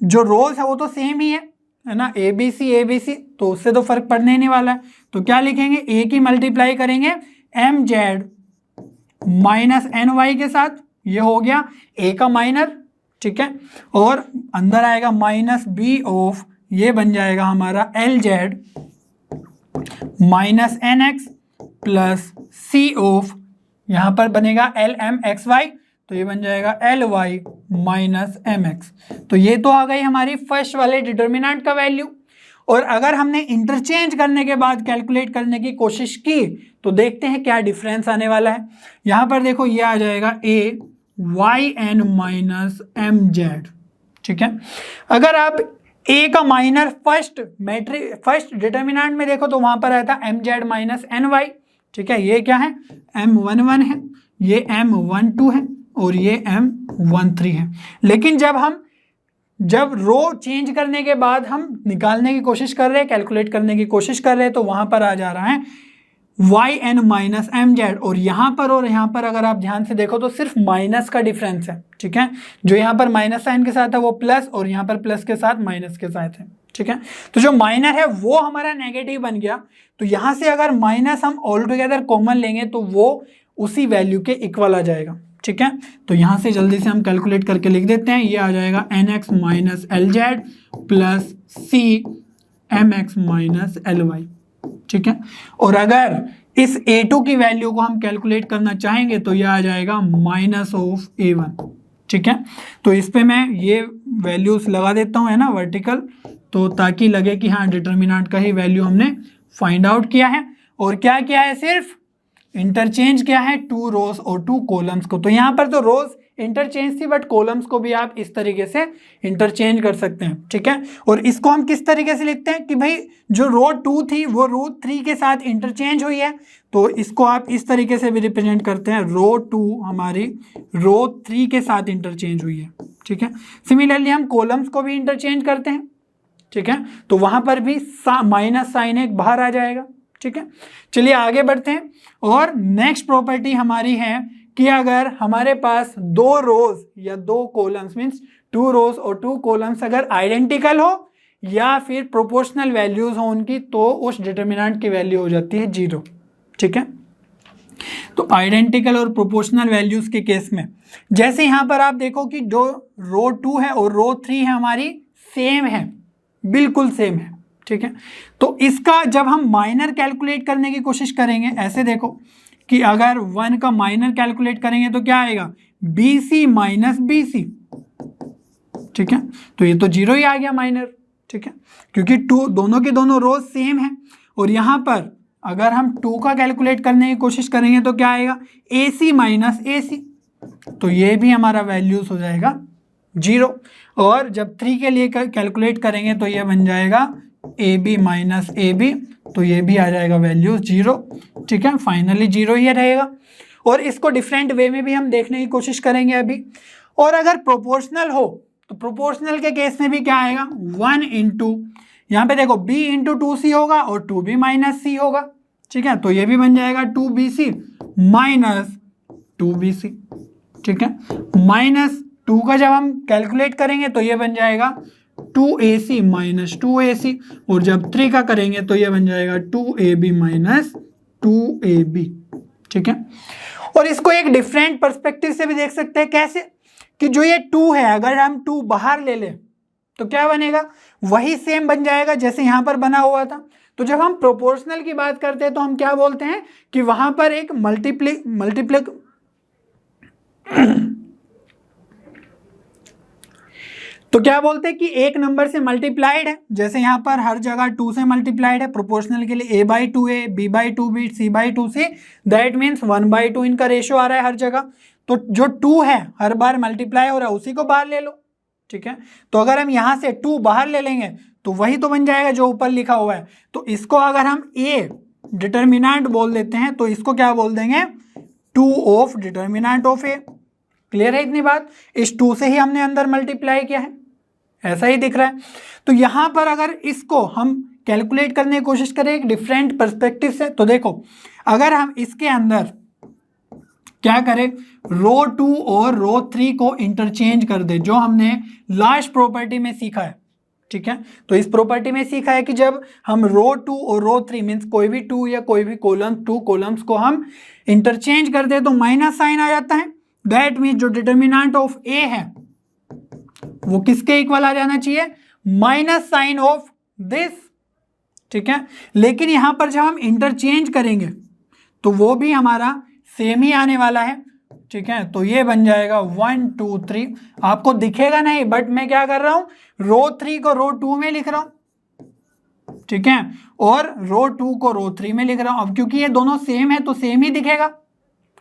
जो रोज है वो तो सेम ही है ना, ABC तो उससे तो फर्क पड़ने ही नहीं वाला है। तो क्या लिखेंगे, A की मल्टीप्लाई करेंगे MZ माइनस NY के साथ, ये हो गया A का माइनर, ठीक है, और अंदर आएगा माइनस B ऑफ, ये बन जाएगा हमारा LZ minus NX plus C of, यहां पर बनेगा LMXY, तो ये बन जाएगा LY माइनस MX। तो ये तो आ गई हमारी फर्स्ट वाले डिटर्मिनेंट का वैल्यू। और अगर हमने इंटरचेंज करने के बाद कैलकुलेट करने की कोशिश की तो देखते हैं क्या डिफरेंस आने वाला है। यहां पर देखो ये आ जाएगा AYN माइनस MZ, ठीक है। अगर आप A का माइनर फर्स्ट डिटर्मिनेंट में देखो तो वहां पर आया था MZ माइनस NY, ठीक है, ये क्या है M11 है, ये M12 है और ये M13 है। लेकिन जब रो चेंज करने के बाद हम निकालने की कोशिश कर रहे हैं, कैलकुलेट करने की कोशिश कर रहे हैं, तो वहां पर आ जा रहा है YN माइनस MZ, और यहाँ पर अगर आप ध्यान से देखो तो सिर्फ माइनस का डिफरेंस है, ठीक है, जो यहाँ पर माइनस साइन के साथ है वो प्लस और यहाँ पर प्लस के साथ माइनस के साथ है, ठीक है। तो जो माइनर है वो हमारा नेगेटिव बन गया, तो यहाँ से अगर माइनस हम ऑल टुगेदर कॉमन लेंगे तो वो उसी वैल्यू के इक्वल आ जाएगा, ठीक है। तो यहाँ से जल्दी से हम कैलकुलेट करके लिख देते हैं, ये आ जाएगा NX minus LZ plus C MX minus LY, ठीक है। और अगर इस A2 की वैल्यू को हम कैलकुलेट करना चाहेंगे तो यह आ जाएगा माइनस ऑफ A1, ठीक है। तो इस पे मैं ये वैल्यूज लगा देता हूँ, है ना, वर्टिकल, तो ताकि लगे कि हाँ डिटर्मिनेंट का ही वैल्यू हमने फाइंड आउट किया है। और क्या किया है, सिर्फ इंटरचेंज किया है 2 रोज और 2 कॉलम्स को। तो यहाँ पर तो रोज इंटरचेंज थी बट कॉलम्स को भी आप इस तरीके से इंटरचेंज कर सकते हैं, ठीक है। और इसको हम किस तरीके से लिखते हैं कि भाई जो रो 2 थी वो रो 3 के साथ इंटरचेंज हुई है, तो इसको आप इस तरीके से भी रिप्रेजेंट करते हैं, रो 2 हमारी रो 3 के साथ इंटरचेंज हुई है, ठीक है। सिमिलरली हम कॉलम्स को भी इंटरचेंज करते हैं, ठीक है, तो वहां पर भी माइनस साइन एक बाहर आ जाएगा, ठीक है। चलिए आगे बढ़ते हैं। और नेक्स्ट प्रॉपर्टी हमारी है कि अगर हमारे पास 2 रोज या 2 कॉलम्स मीन्स 2 रोज और 2 कॉलम्स अगर आइडेंटिकल हो या फिर प्रोपोर्शनल वैल्यूज हो उनकी, तो उस डिटर्मिनेंट की वैल्यू हो जाती है 0, ठीक है। तो आइडेंटिकल और प्रोपोर्शनल वैल्यूज के केस में जैसे यहां पर आप देखो कि जो रो 2 है और रो 3 है हमारी सेम है, बिल्कुल सेम है, ठीक है। तो इसका जब हम माइनर कैलकुलेट करने की कोशिश करेंगे, ऐसे देखो कि अगर 1 का माइनर कैलकुलेट करेंगे तो क्या आएगा, BC माइनस BC, ठीक है। तो ये तो 0 ही आ गया माइनर, ठीक है, क्योंकि दोनों के दोनों रोज सेम है। और यहां पर अगर हम 2 का कैलकुलेट करने की कोशिश करेंगे तो क्या आएगा, AC माइनस AC, तो ये भी हमारा वैल्यूज हो जाएगा 0। और जब 3 के लिए कैलकुलेट करेंगे तो ये बन जाएगा AB माइनस AB, तो ये भी आ जाएगा वैल्यूज 0, ठीक है, फाइनली 0 ही रहेगा। और इसको डिफरेंट वे में भी हम देखने की कोशिश करेंगे अभी। और अगर प्रोपोर्शनल हो तो प्रोपोर्शनल के केस में भी क्या आएगा, 1 इंटू, यहाँ पे देखो B इंटू 2C होगा और 2B माइनस C होगा, ठीक है, तो ये भी बन जाएगा 2BC माइनस 2BC, ठीक है। माइनस 2 का जब हम कैलकुलेट करेंगे तो ये बन जाएगा 2AC माइनस 2AC, और जब 3 का करेंगे तो ये बन जाएगा 2AB माइनस 2ab, ठीक है। और इसको एक डिफरेंट पर्सपेक्टिव से भी देख सकते हैं। कैसे? कि जो ये 2 है, अगर हम 2 बाहर ले लें तो क्या बनेगा? वही सेम बन जाएगा जैसे यहां पर बना हुआ था। तो जब हम प्रोपोर्शनल की बात करते हैं तो हम क्या बोलते हैं कि वहां पर एक मल्टीप्लिक तो क्या बोलते हैं कि एक नंबर से मल्टीप्लाइड है, जैसे यहाँ पर हर जगह 2 से मल्टीप्लाइड है। प्रोपोर्शनल के लिए a/2a, b/2b, c/2c, that means 1/2 इनका रेशियो आ रहा है हर जगह। तो जो 2 है हर बार मल्टीप्लाई हो रहा है, उसी को बाहर ले लो, ठीक है। तो अगर हम यहाँ से 2 बाहर ले लेंगे तो वही तो बन जाएगा जो ऊपर लिखा हुआ है। तो इसको अगर हम a डिटर्मिनेंट बोल देते हैं तो इसको क्या बोल देंगे? 2 of determinant of a। Clear है इतनी बात? इस 2 से ही हमने अंदर मल्टीप्लाई किया है, ऐसा ही दिख रहा है। तो यहां पर अगर इसको हम कैलकुलेट करने की कोशिश करें एक डिफरेंट पर्सपेक्टिव से, तो देखो अगर हम इसके अंदर क्या करें, रो 2 और रो 3 को इंटरचेंज कर दे, जो हमने लास्ट प्रॉपर्टी में सीखा है, ठीक है। तो इस प्रॉपर्टी में सीखा है कि जब हम रो 2 और रो 3 मीन्स कोई भी 2 या कोई भी कॉलम 2 कॉलम्स को हम इंटरचेंज कर दे तो माइनस साइन आ जाता है। दैट मीन्स जो डिटर्मिनेंट ऑफ ए है वो किसके इक्वल आ जाना चाहिए? माइनस साइन ऑफ दिस, ठीक है। लेकिन यहां पर जब हम इंटरचेंज करेंगे तो वो भी हमारा सेम ही आने वाला है, ठीक है। तो ये बन जाएगा 1 2 3। आपको दिखेगा नहीं बट मैं क्या कर रहा हूं, रो 3 को रो 2 में लिख रहा हूं, ठीक है, और रो 2 को रो 3 में लिख रहा हूं। अब क्योंकि ये दोनों सेम है तो सेम ही दिखेगा।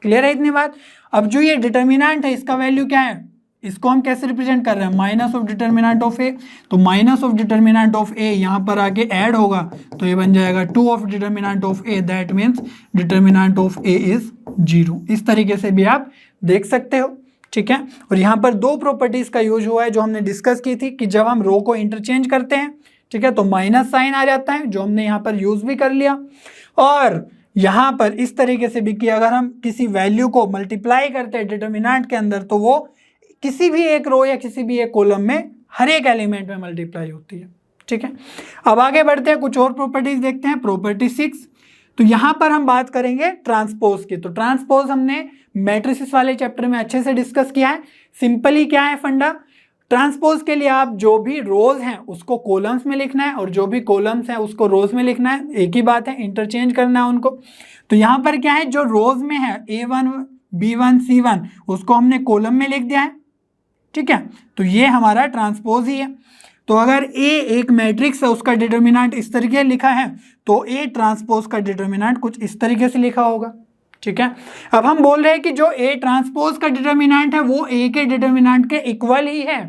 क्लियर है इतनी बात? अब जो ये डिटर्मिनेंट है इसका वैल्यू क्या है, इसको हम कैसे रिप्रेजेंट कर रहे हैं? Minus of determinant of A. तो माइनस ऑफ डिटर्मिनेंट ऑफ ए यहां पर आके ऐड होगा तो ये बन जाएगा 2 of determinant of A. That means determinant of A is 0। इस तरीके से भी आप देख सकते हो, ठीक है। और यहाँ पर 2 प्रॉपर्टीज का यूज हुआ है जो हमने डिस्कस की थी कि जब हम रो को इंटरचेंज करते हैं, ठीक है, तो माइनस साइन आ जाता है, जो हमने यहाँ पर यूज भी कर लिया। और यहाँ पर इस तरीके से भी कि अगर हम किसी वैल्यू को मल्टीप्लाई करते हैं डिटर्मिनेंट के अंदर तो वो किसी भी एक रो या किसी भी एक कॉलम में हर एक एलिमेंट में मल्टीप्लाई होती है, ठीक है। अब आगे बढ़ते हैं, कुछ और प्रॉपर्टीज देखते हैं। प्रॉपर्टी 6, तो यहां पर हम बात करेंगे ट्रांसपोज की। तो ट्रांसपोज हमने मैट्रिसेस वाले चैप्टर में अच्छे से डिस्कस किया है। सिंपली क्या है फंडा, ट्रांसपोज के लिए आप जो भी रोज हैं उसको कॉलम्स में लिखना है और जो भी कॉलम्स हैं उसको रोज में लिखना है। एक ही बात है, इंटरचेंज करना है उनको। तो यहाँ पर क्या है, जो रोज में है A1 B1 C1 उसको हमने कॉलम में लिख दिया है, ठीक है। तो ये हमारा ट्रांसपोज ही है। तो अगर A एक मैट्रिक्स है उसका डिटर्मिनेंट इस तरीके से लिखा है तो A ट्रांसपोज का डिटर्मिनेंट कुछ इस तरीके से लिखा होगा, ठीक है। अब हम बोल रहे हैं कि जो A ट्रांसपोज का डिटर्मिनेंट है वो A के डिटर्मिनेंट के इक्वल ही है,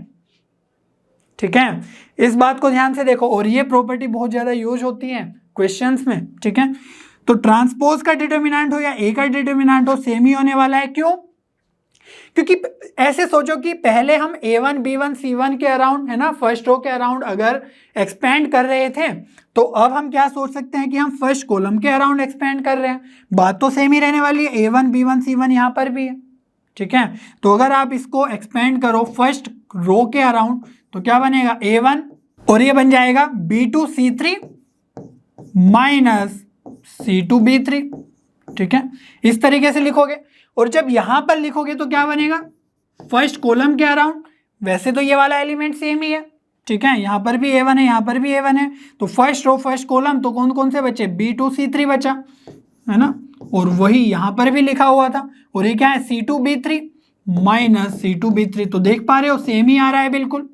ठीक है। इस बात को ध्यान से देखो, और ये प्रॉपर्टी बहुत ज्यादा यूज होती है क्वेश्चंस में, ठीक है। तो ट्रांसपोज का डिटर्मिनेंट हो या A का डिटर्मिनेंट हो सेम ही होने वाला है। क्यों? क्योंकि ऐसे सोचो कि पहले हम A1 B1 C1 के अराउंड, है ना, फर्स्ट रो के अराउंड अगर एक्सपेंड कर रहे थे तो अब हम क्या सोच सकते हैं कि हम फर्स्ट कॉलम के अराउंड एक्सपेंड कर रहे हैं। बात तो सेम ही रहने वाली है, A1 B1 C1 यहाँ पर भी है, ठीक है। तो अगर आप इसको एक्सपेंड करो फर्स्ट रो के अराउंड तो क्या बनेगा, A1 और ये बन जाएगा B2 C3 minus C2 B3, ठीक है। इस तरीके से लिखोगे। और जब यहां पर लिखोगे तो क्या बनेगा, फर्स्ट कॉलम के अराउंड, वैसे तो ये वाला एलिमेंट सेम ही है, ठीक है, यहां पर भी A1 है, यहां पर भी A1 है, तो फर्स्ट रो फर्स्ट कॉलम तो कौन कौन से बचे, B2 C3 बचा, है ना। और वही यहां पर भी लिखा हुआ था। और ये क्या है, C2 B3 minus C2 B3। तो देख पा रहे हो सेम ही आ रहा है बिल्कुल।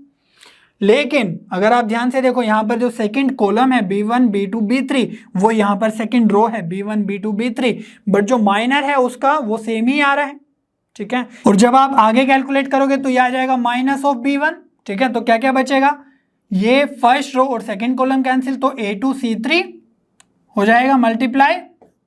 लेकिन अगर आप ध्यान से देखो यहाँ पर जो सेकंड कॉलम है B1 B2 B3 वो यहाँ पर सेकंड रो है B1 B2 B3, बट जो माइनर है उसका वो सेम ही आ रहा है, ठीक है। और जब आप आगे कैलकुलेट करोगे तो ये आ जाएगा माइनस ऑफ B1, ठीक है। तो क्या क्या बचेगा, ये फर्स्ट रो और सेकंड कॉलम कैंसिल, तो A2 C3 हो जाएगा मल्टीप्लाई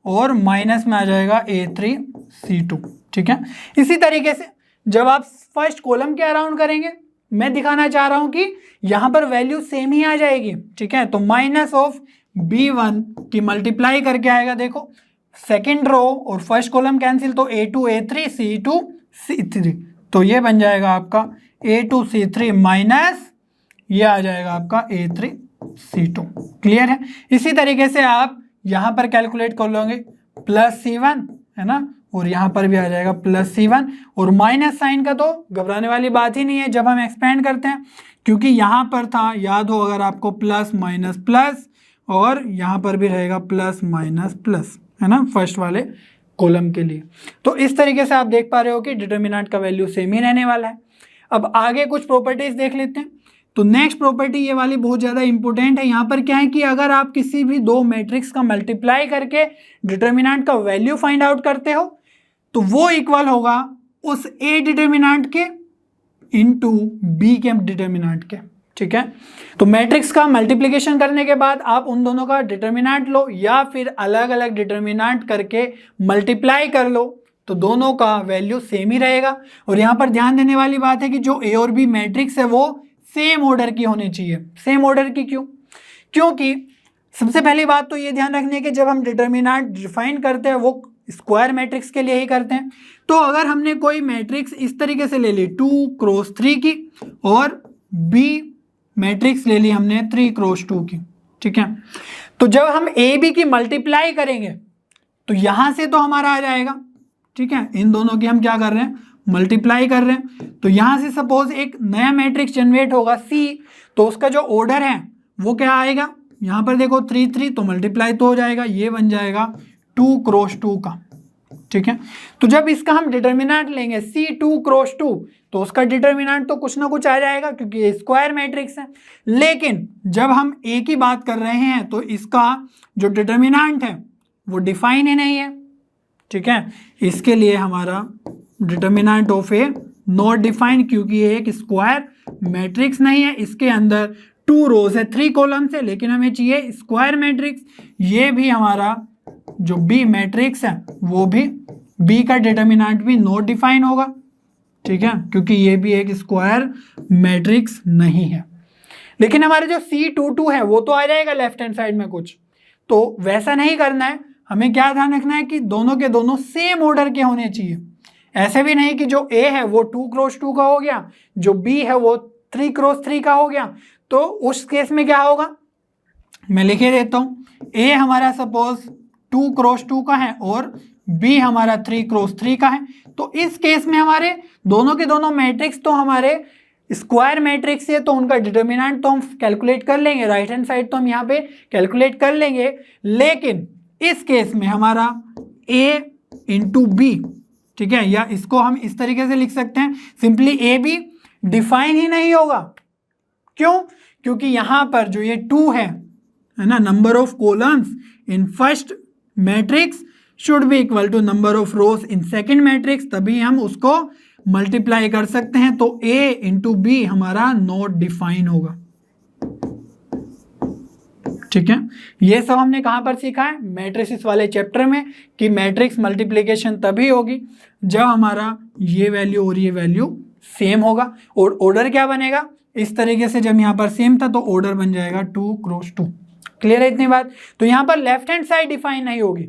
और माइनस में आ जाएगा A3 C2, ठीक है। इसी तरीके से जब आप फर्स्ट कॉलम के अराउंड करेंगे, मैं दिखाना चाह रहा हूं कि यहां पर वैल्यू सेम ही आ जाएगी, ठीक है। तो माइनस ऑफ B1 की मल्टीप्लाई करके आएगा, देखो सेकंड रो और फर्स्ट कॉलम कैंसिल, तो A2 A3 C2 C3, तो ये बन जाएगा आपका A2 C3 माइनस ये आ जाएगा आपका A3 C2। क्लियर है? इसी तरीके से आप यहां पर कैलकुलेट कर लोगे प्लस C1 है ना, और यहाँ पर भी आ जाएगा प्लस C1, और माइनस साइन का तो घबराने वाली बात ही नहीं है जब हम एक्सपेंड करते हैं, क्योंकि यहाँ पर था, याद हो अगर आपको, प्लस माइनस प्लस, और यहाँ पर भी रहेगा प्लस माइनस प्लस, है ना, फर्स्ट वाले कॉलम के लिए। तो इस तरीके से आप देख पा रहे हो कि डिटर्मिनेंट का वैल्यू सेम ही रहने वाला है। अब आगे कुछ प्रॉपर्टीज देख लेते हैं। तो नेक्स्ट प्रॉपर्टी ये वाली बहुत ज़्यादा इंपॉर्टेंट है। यहाँ पर क्या है कि अगर आप किसी भी दो मैट्रिक्स का मल्टीप्लाई करके डिटर्मिनेंट का वैल्यू फाइंड आउट करते हो तो वो इक्वल होगा उस ए डिटर्मिनेंट के इनटू बी के डिटर्मिनेंट के, ठीक है। तो मैट्रिक्स का मल्टीप्लिकेशन करने के बाद आप उन दोनों का डिटर्मिनेंट लो या फिर अलग अलग डिटर्मिनेंट करके मल्टीप्लाई कर लो, तो दोनों का वैल्यू सेम ही रहेगा। और यहाँ पर ध्यान देने वाली बात है कि जो ए और बी मैट्रिक्स है वो सेम ऑर्डर की होनी चाहिए। सेम ऑर्डर की क्यों? क्योंकि सबसे पहली बात तो ये ध्यान रखने की, जब हम डिटर्मिनेंट डिफाइन करते हैं वो स्क्वायर मैट्रिक्स के लिए ही करते हैं। तो अगर हमने कोई मैट्रिक्स इस तरीके से ले ली 2 क्रॉस 3 की, और बी मैट्रिक्स ले ली हमने 3 क्रॉस 2 की, ठीक है। तो जब हम ए बी की मल्टीप्लाई करेंगे तो यहां से तो हमारा आ जाएगा, ठीक है। इन दोनों की हम क्या कर रहे हैं? मल्टीप्लाई कर रहे हैं। तो यहां से सपोज एक नया मैट्रिक्स जनरेट होगा सी, तो उसका जो ऑर्डर है वो क्या आएगा? यहां पर देखो 3 3 तो मल्टीप्लाई तो हो जाएगा, ये बन जाएगा 2 क्रॉस 2 का, ठीक है। तो जब इसका हम डिटर्मिनेंट लेंगे C2 क्रॉस 2 तो उसका डिटर्मिनेंट तो कुछ ना कुछ आ जाएगा क्योंकि ये स्क्वायर मैट्रिक्स है। लेकिन जब हम ए की बात कर रहे हैं तो इसका जो डिटर्मिनेंट है वो डिफाइन ही नहीं है, ठीक है। इसके लिए हमारा determinant of A not defined, क्योंकि ये एक स्क्वायर मैट्रिक्स नहीं है। इसके अंदर 2 रोज है, 3 कॉलम्स है, लेकिन हमें चाहिए स्क्वायर मैट्रिक्स। ये भी हमारा जो बी मैट्रिक्स है वो भी, बी का डिटर्मिनेंट भी नॉट डिफाइन होगा, ठीक है, क्योंकि ये भी एक स्क्वायर मैट्रिक्स नहीं है। लेकिन हमारे जो C22 है वो तो आ जाएगा लेफ्ट हैंड साइड में कुछ, तो वैसा नहीं करना है। हमें क्या ध्यान रखना है कि दोनों के दोनों सेम ऑर्डर के होने चाहिए। ऐसे भी नहीं कि जो ए है वो 2 क्रॉस 2 का हो गया, जो बी है वो 3 क्रॉस 3 का हो गया। तो उस केस में क्या होगा, मैं लिखे देता हूं। ए हमारा सपोज 2 क्रॉस 2 का है और बी हमारा 3 क्रॉस 3 का है। तो इस केस में हमारे दोनों के दोनों मैट्रिक्स तो हमारे स्क्वायर मैट्रिक्स है, तो उनका डिटर्मिनेंट तो हम कैलकुलेट कर लेंगे, राइट हैंड साइड तो हम यहाँ पे कैलकुलेट कर लेंगे। लेकिन इस केस में हमारा a इंटू बी, ठीक है, या इसको हम इस तरीके से लिख सकते हैं, सिंपली ए बी डिफाइन ही नहीं होगा। क्यों? क्योंकि यहां पर जो ये 2 है ना, number of columns in first matrix should be equal to number of rows in second matrix, तभी हम उसको मल्टीप्लाई कर सकते हैं। तो a इंटू बी हमारा नॉट डिफाइन होगा, ठीक है। ये सब हमने कहां पर सीखा है? मैट्रिसेस वाले चैप्टर में, कि मैट्रिक्स मल्टीप्लिकेशन तभी होगी जब हमारा ये वैल्यू और ये वैल्यू सेम होगा। और ऑर्डर क्या बनेगा? इस तरीके से, जब यहाँ पर सेम था तो ऑर्डर बन जाएगा 2 क्रॉस 2। क्लियर है इतनी बात? तो यहाँ पर लेफ्ट हैंड साइड डिफाइन नहीं होगी।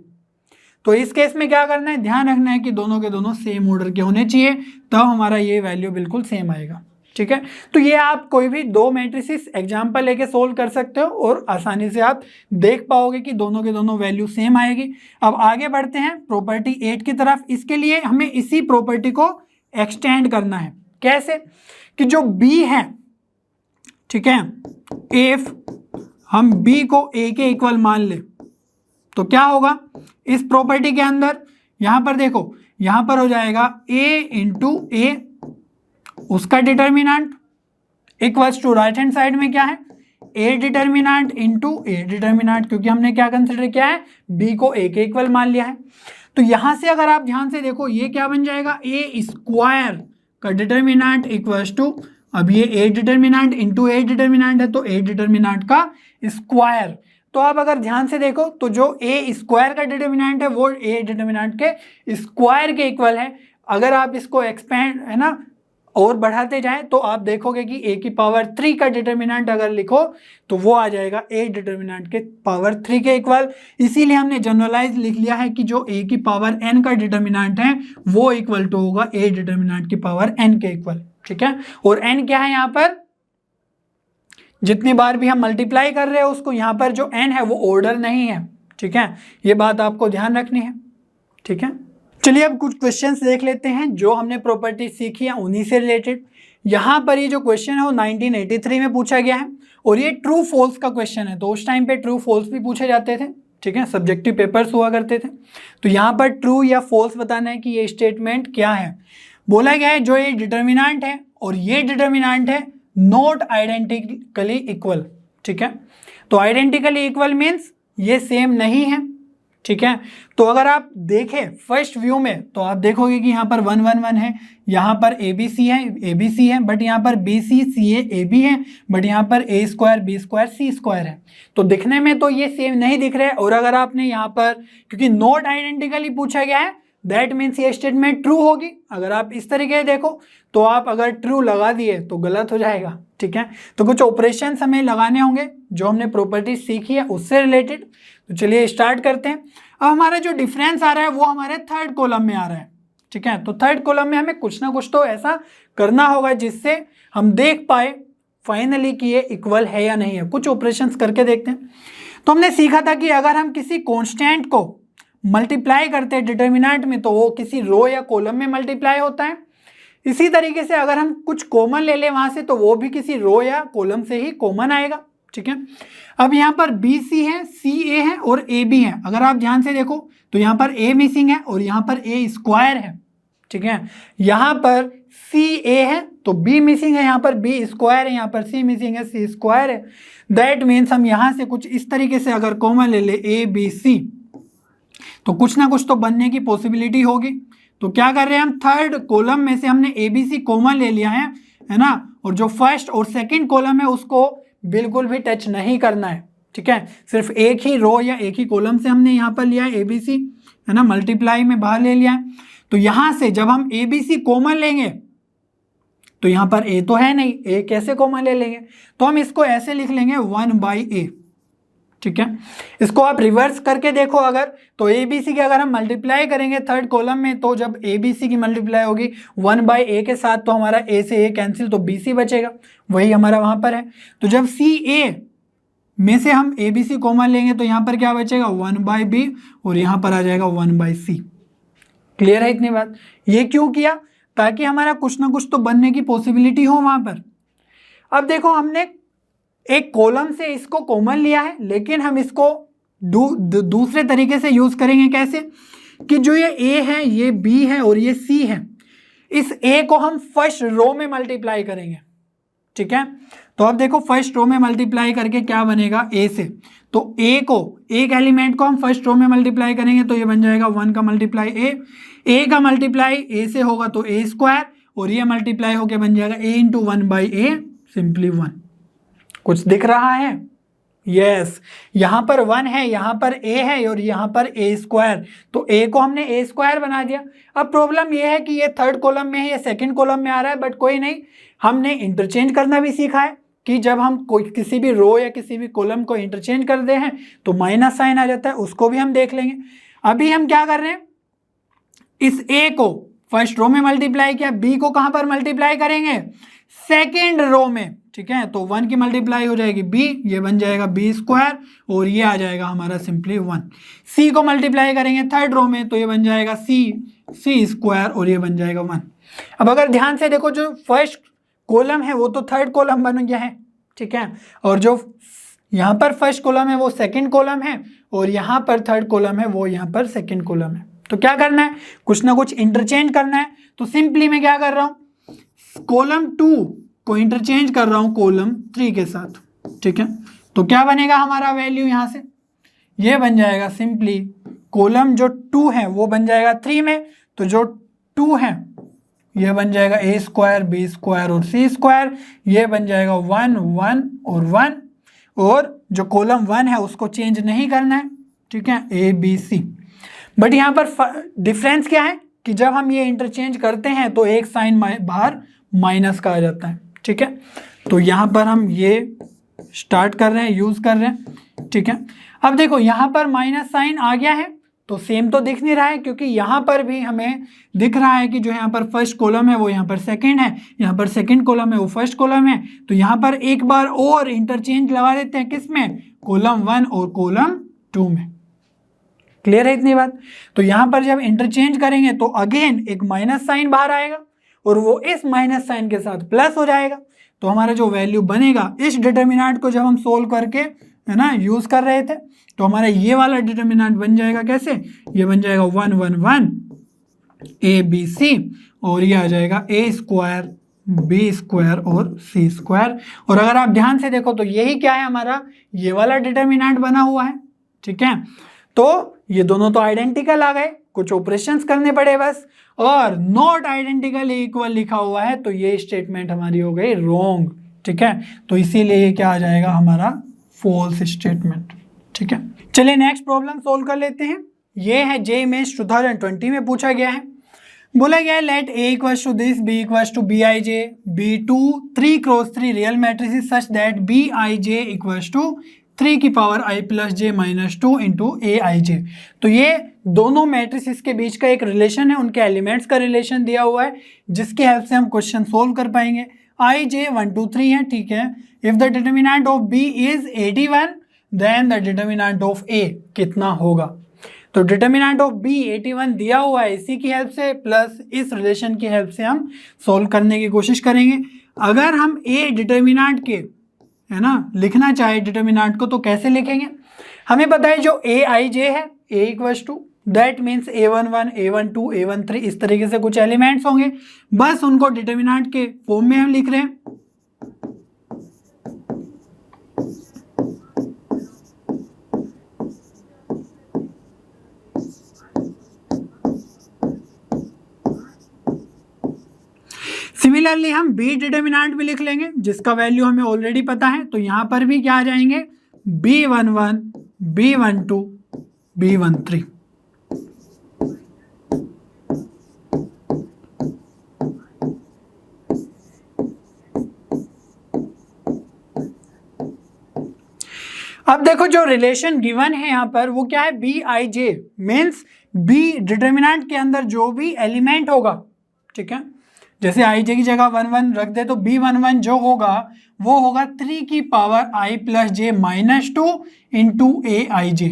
तो इस केस में क्या करना है? ध्यान रखना है कि दोनों के दोनों सेम ऑर्डर के होने चाहिए, तब हमारा ये वैल्यू बिल्कुल सेम आएगा, ठीक है। तो ये आप कोई भी दो मैट्रिसेस एग्जांपल लेके सोल्व कर सकते हो और आसानी से आप देख पाओगे कि दोनों के दोनों वैल्यू सेम आएगी। अब आगे बढ़ते हैं प्रॉपर्टी 8 की तरफ। इसके लिए हमें इसी प्रॉपर्टी को एक्सटेंड करना है। कैसे? कि जो b है, ठीक है, इफ हम b को a के इक्वल मान ले तो क्या होगा इस प्रॉपर्टी के अंदर? यहां पर देखो, यहां पर हो जाएगा a इंटू ए, उसका determinant equals to right hand side में क्या है? A determinant into A determinant, क्योंकि हमने क्या कंसिडर किया है? बी को ए के इक्वल मान लिया है। तो यहां से अगर आप ध्यान से देखो, ये क्या बन जाएगा? ए स्क्वायर का डिटर्मिनेंट इक्वल्स टू, अब ये ए डिटर्मिनेंट इंटू ए डिटर्मिनेंट है तो ए डिटर्मिनेंट का स्क्वायर। तो आप अगर ध्यान से देखो तो जो ए स्क्वायर का डिटर्मिनेंट है वो ए डिटर्मिनेंट के स्क्वायर के इक्वल है। अगर आप इसको एक्सपेंड, है ना, और बढ़ाते जाएं तो आप देखोगे कि a की पावर 3 का डिटर्मिनेंट अगर लिखो तो वो आ जाएगा a डिटर्मिनेंट के पावर 3 के इक्वल। इसीलिए हमने जनरलाइज लिख लिया है कि जो a की पावर n का डिटर्मिनेंट है वो इक्वल टू होगा a डिटर्मिनेंट की पावर n के इक्वल, ठीक है। और n क्या है? यहाँ पर जितनी बार भी हम मल्टीप्लाई कर रहे हैं उसको, यहाँ पर जो n है वो ऑर्डर नहीं है, ठीक है, ये बात आपको ध्यान रखनी है। ठीक है, चलिए अब कुछ क्वेश्चंस देख लेते हैं जो हमने प्रॉपर्टी सीखी है उन्हीं से रिलेटेड। यहाँ पर ये जो क्वेश्चन है वो 1983 में पूछा गया है और ये ट्रू फॉल्स का क्वेश्चन है। तो उस टाइम पे ट्रू फॉल्स भी पूछे जाते थे, ठीक है, सब्जेक्टिव पेपर्स हुआ करते थे। तो यहाँ पर ट्रू या फॉल्स बताना है कि ये स्टेटमेंट क्या है। बोला गया है जो ये डिटर्मिनेंट है और ये डिटर्मिनेंट है नॉट आइडेंटिकली इक्वल। ठीक है, तो आइडेंटिकली इक्वल मीन्स ये सेम नहीं है। ठीक है, तो अगर आप देखें फर्स्ट व्यू में तो आप देखोगे कि यहाँ पर 1 1 1 है, यहाँ पर ABC है बट यहाँ पर BC CA AB है, बट यहाँ पर A square B square C square है। तो दिखने में तो ये सेम नहीं दिख रहे। और अगर आपने यहाँ पर क्योंकि नॉट आइडेंटिकली पूछा गया है दैट मीन्स ये स्टेटमेंट ट्रू होगी। अगर आप इस तरीके से देखो तो आप अगर ट्रू लगा दिए तो गलत हो जाएगा। ठीक है, तो कुछ ऑपरेशन हमें लगाने होंगे जो हमने प्रॉपर्टी सीखी है उससे रिलेटेड। तो चलिए स्टार्ट करते हैं। अब हमारा जो डिफरेंस आ रहा है वो हमारे थर्ड कॉलम में आ रहा है। ठीक है, तो थर्ड कॉलम में हमें कुछ ना कुछ तो ऐसा करना होगा जिससे हम देख पाए फाइनली कि ये इक्वल है या नहीं है। कुछ ऑपरेशंस करके देखते हैं। तो हमने सीखा था कि अगर हम किसी कॉन्स्टेंट को मल्टीप्लाई करते हैं डिटर्मिनेंट में तो वो किसी रो या कॉलम में मल्टीप्लाई होता है। इसी तरीके से अगर हम कुछ कॉमन ले लें वहां से तो वो भी किसी रो या कॉलम से ही कॉमन आएगा। ठीक है, अब यहाँ पर BC है, CA है और AB है। अगर आप ध्यान से देखो तो यहाँ पर A मिसिंग है और यहाँ पर A स्क्वायर है। ठीक है, यहाँ पर CA है तो B मिसिंग है, यहाँ पर B स्क्वायर है, यहाँ पर C मिसिंग है, C स्क्वायर है। दैट मीन्स हम यहाँ से कुछ इस तरीके से अगर कॉमन ले ले ABC तो कुछ ना कुछ तो बनने की पॉसिबिलिटी होगी। तो क्या कर रहे हैं हम थर्ड कॉलम में से हमने ABC कॉमन ले लिया है ना, और जो फर्स्ट और सेकंड कॉलम है उसको बिल्कुल भी टच नहीं करना है। ठीक है, सिर्फ एक ही रो या एक ही कॉलम से हमने यहाँ पर लिया है ABC, है ना, मल्टीप्लाई में बाहर ले लिया है। तो यहाँ से जब हम ABC कॉमन लेंगे तो यहाँ पर A तो है नहीं, A कैसे कॉमन ले लेंगे, तो हम इसको ऐसे लिख लेंगे 1/A। ठीक है, इसको आप रिवर्स करके देखो अगर तो ABC की अगर हम मल्टीप्लाई करेंगे थर्ड कॉलम में तो जब ABC की मल्टीप्लाई होगी 1/A के साथ तो हमारा A से A कैंसिल तो BC बचेगा, वही हमारा वहां पर है। तो जब CA में से हम ABC कॉमन लेंगे तो यहाँ पर क्या बचेगा 1/B और यहाँ पर आ जाएगा 1/C। क्लियर है इतनी बात। ये क्यों किया, ताकि हमारा कुछ ना कुछ तो बनने की पॉसिबिलिटी हो वहां पर। अब देखो हमने एक कॉलम से इसको कॉमन लिया है लेकिन हम इसको दूसरे तरीके से यूज करेंगे। कैसे कि जो ये A है, ये B है और ये C है, इस A को हम फर्स्ट रो में मल्टीप्लाई करेंगे। ठीक है, तो अब देखो फर्स्ट रो में मल्टीप्लाई करके क्या बनेगा A से, तो A को एक एलिमेंट को हम फर्स्ट रो में मल्टीप्लाई करेंगे तो ये बन जाएगा 1 का मल्टीप्लाई A का मल्टीप्लाई A से होगा तो A स्क्वायर और ये मल्टीप्लाई होके बन जाएगा A इंटू 1/A सिंपली 1। कुछ दिख रहा है? यस, यहाँ पर 1 है, यहाँ पर A है और यहाँ पर A स्क्वायर, तो A को हमने A स्क्वायर बना दिया। अब प्रॉब्लम ये है कि ये थर्ड कॉलम में है, ये सेकंड कॉलम में आ रहा है, बट कोई नहीं, हमने इंटरचेंज करना भी सीखा है कि जब हम कोई किसी भी रो या किसी भी कॉलम को इंटरचेंज करते हैं तो माइनस साइन आ जाता है, उसको भी हम देख लेंगे। अभी हम क्या कर रहे हैं, इस A को फर्स्ट रो में मल्टीप्लाई किया, B को कहां पर मल्टीप्लाई करेंगे, सेकेंड रो में। ठीक है, तो 1 की मल्टीप्लाई हो जाएगी B, ये बन जाएगा B स्क्वायर और ये आ जाएगा हमारा सिंपली 1। C को मल्टीप्लाई करेंगे थर्ड रो में तो ये बन जाएगा C स्क्वायर और ये बन जाएगा 1। अब अगर ध्यान से देखो जो फर्स्ट कॉलम है वो तो थर्ड कॉलम बन गया है। ठीक है, और जो यहाँ पर फर्स्ट कॉलम है वो सेकंड कॉलम है और यहाँ पर थर्ड कॉलम है वो यहाँ पर सेकंड कॉलम है। तो क्या करना है, कुछ ना कुछ इंटरचेंज करना है। तो सिंपली मैं क्या कर रहा हूँ, कॉलम 2 को इंटरचेंज कर रहा हूँ कॉलम 3 के साथ। ठीक है, तो क्या बनेगा हमारा वैल्यू, यहाँ से ये बन जाएगा सिंपली कॉलम जो 2 है वो बन जाएगा 3 में, तो जो 2 है ये बन जाएगा A स्क्वायर B स्क्वायर और C स्क्वायर, ये बन जाएगा 1 1 और 1, और जो कॉलम 1 है उसको चेंज नहीं करना है। ठीक है, A B C, बट यहाँ पर डिफरेंस क्या है कि जब हम ये इंटरचेंज करते हैं तो एक साइन बाहर माइनस का आ जाता है। ठीक है, तो यहाँ पर हम ये स्टार्ट कर रहे हैं, यूज कर रहे हैं। ठीक है, अब देखो यहाँ पर माइनस साइन आ गया है तो सेम तो दिख नहीं रहा है, क्योंकि यहाँ पर भी हमें दिख रहा है कि जो यहाँ पर फर्स्ट कॉलम है वो यहाँ पर सेकंड है, यहाँ पर सेकंड कॉलम है वो फर्स्ट कॉलम है। तो यहाँ पर एक बार और इंटरचेंज लगा देते हैं, किस में, कॉलम 1 और कॉलम 2 में। क्लियर है इतनी बात? तो यहाँ पर जब इंटरचेंज करेंगे तो अगेन एक माइनस साइन बाहर आएगा और वो इस माइनस साइन के साथ प्लस हो जाएगा। तो हमारा जो वैल्यू बनेगा इस डिटर्मिनेंट को जब हम सोल्व करके है ना यूज कर रहे थे तो हमारा ये वाला डिटर्मिनेंट बन जाएगा कैसे, ये बन जाएगा 1 1 1 ABC और ये आ जाएगा A स्क्वायर B स्क्वायर और C स्क्वायर। और अगर आप ध्यान से देखो तो यही क्या है, हमारा ये वाला डिटर्मिनेंट बना हुआ है। ठीक है, तो ये दोनों तो आइडेंटिकल आ गए, कुछ ऑपरेशंस करने पड़े बस, और नॉट आइडेंटिकल इक्वल लिखा हुआ है तो ये स्टेटमेंट हमारी हो गई रॉन्ग। ठीक है, तो इसीलिए ये क्या आ जाएगा हमारा फॉल्स स्टेटमेंट। ठीक है, चलिए नेक्स्ट प्रॉब्लम सोल्व कर लेते हैं। ये है जे इमेज 2020 में पूछा गया है। बोला गया है let A equals to this, B equals to BIJ, B2 3x3 real matrices such that BIJ equals to 3 की power I plus J minus 2 into AIJ। तो ये दोनों मैट्रिसेस के बीच का एक रिलेशन है, उनके एलिमेंट्स का रिलेशन दिया हुआ है जिसकी हेल्प से हम क्वेश्चन सोल्व कर पाएंगे। IJ 1 2 3 है। ठीक है, if the determinant of B is 81 then the determinant of A कितना होगा। तो डिटर्मिनेंट ऑफ B 81 दिया हुआ है, इसी की हेल्प से प्लस इस रिलेशन की हेल्प से हम सोल्व करने की कोशिश करेंगे। अगर हम A डिटर्मिनेंट के है ना लिखना चाहे डिटर्मिनेंट को तो कैसे लिखेंगे, हमें पता है जो AIJ है A equals to that means A11 A12 A13 इस तरीके से कुछ एलिमेंट्स होंगे, बस उनको डिटर्मिनेंट के फॉर्म में हम लिख रहे हैं। सिमिलरली हम B डिटर्मिनेंट भी लिख लेंगे जिसका वैल्यू हमें ऑलरेडी पता है, तो यहां पर भी क्या आ जाएंगे B11 B12 B13। अब देखो जो रिलेशन गिवन है यहाँ पर वो क्या है, BIJ मीन्स B डिटर्मिनेंट के अंदर जो भी एलिमेंट होगा। ठीक है, जैसे IJ की जगह 1 1 रख दे तो B11 जो होगा वो होगा 3 की power I plus J minus 2 into AIJ।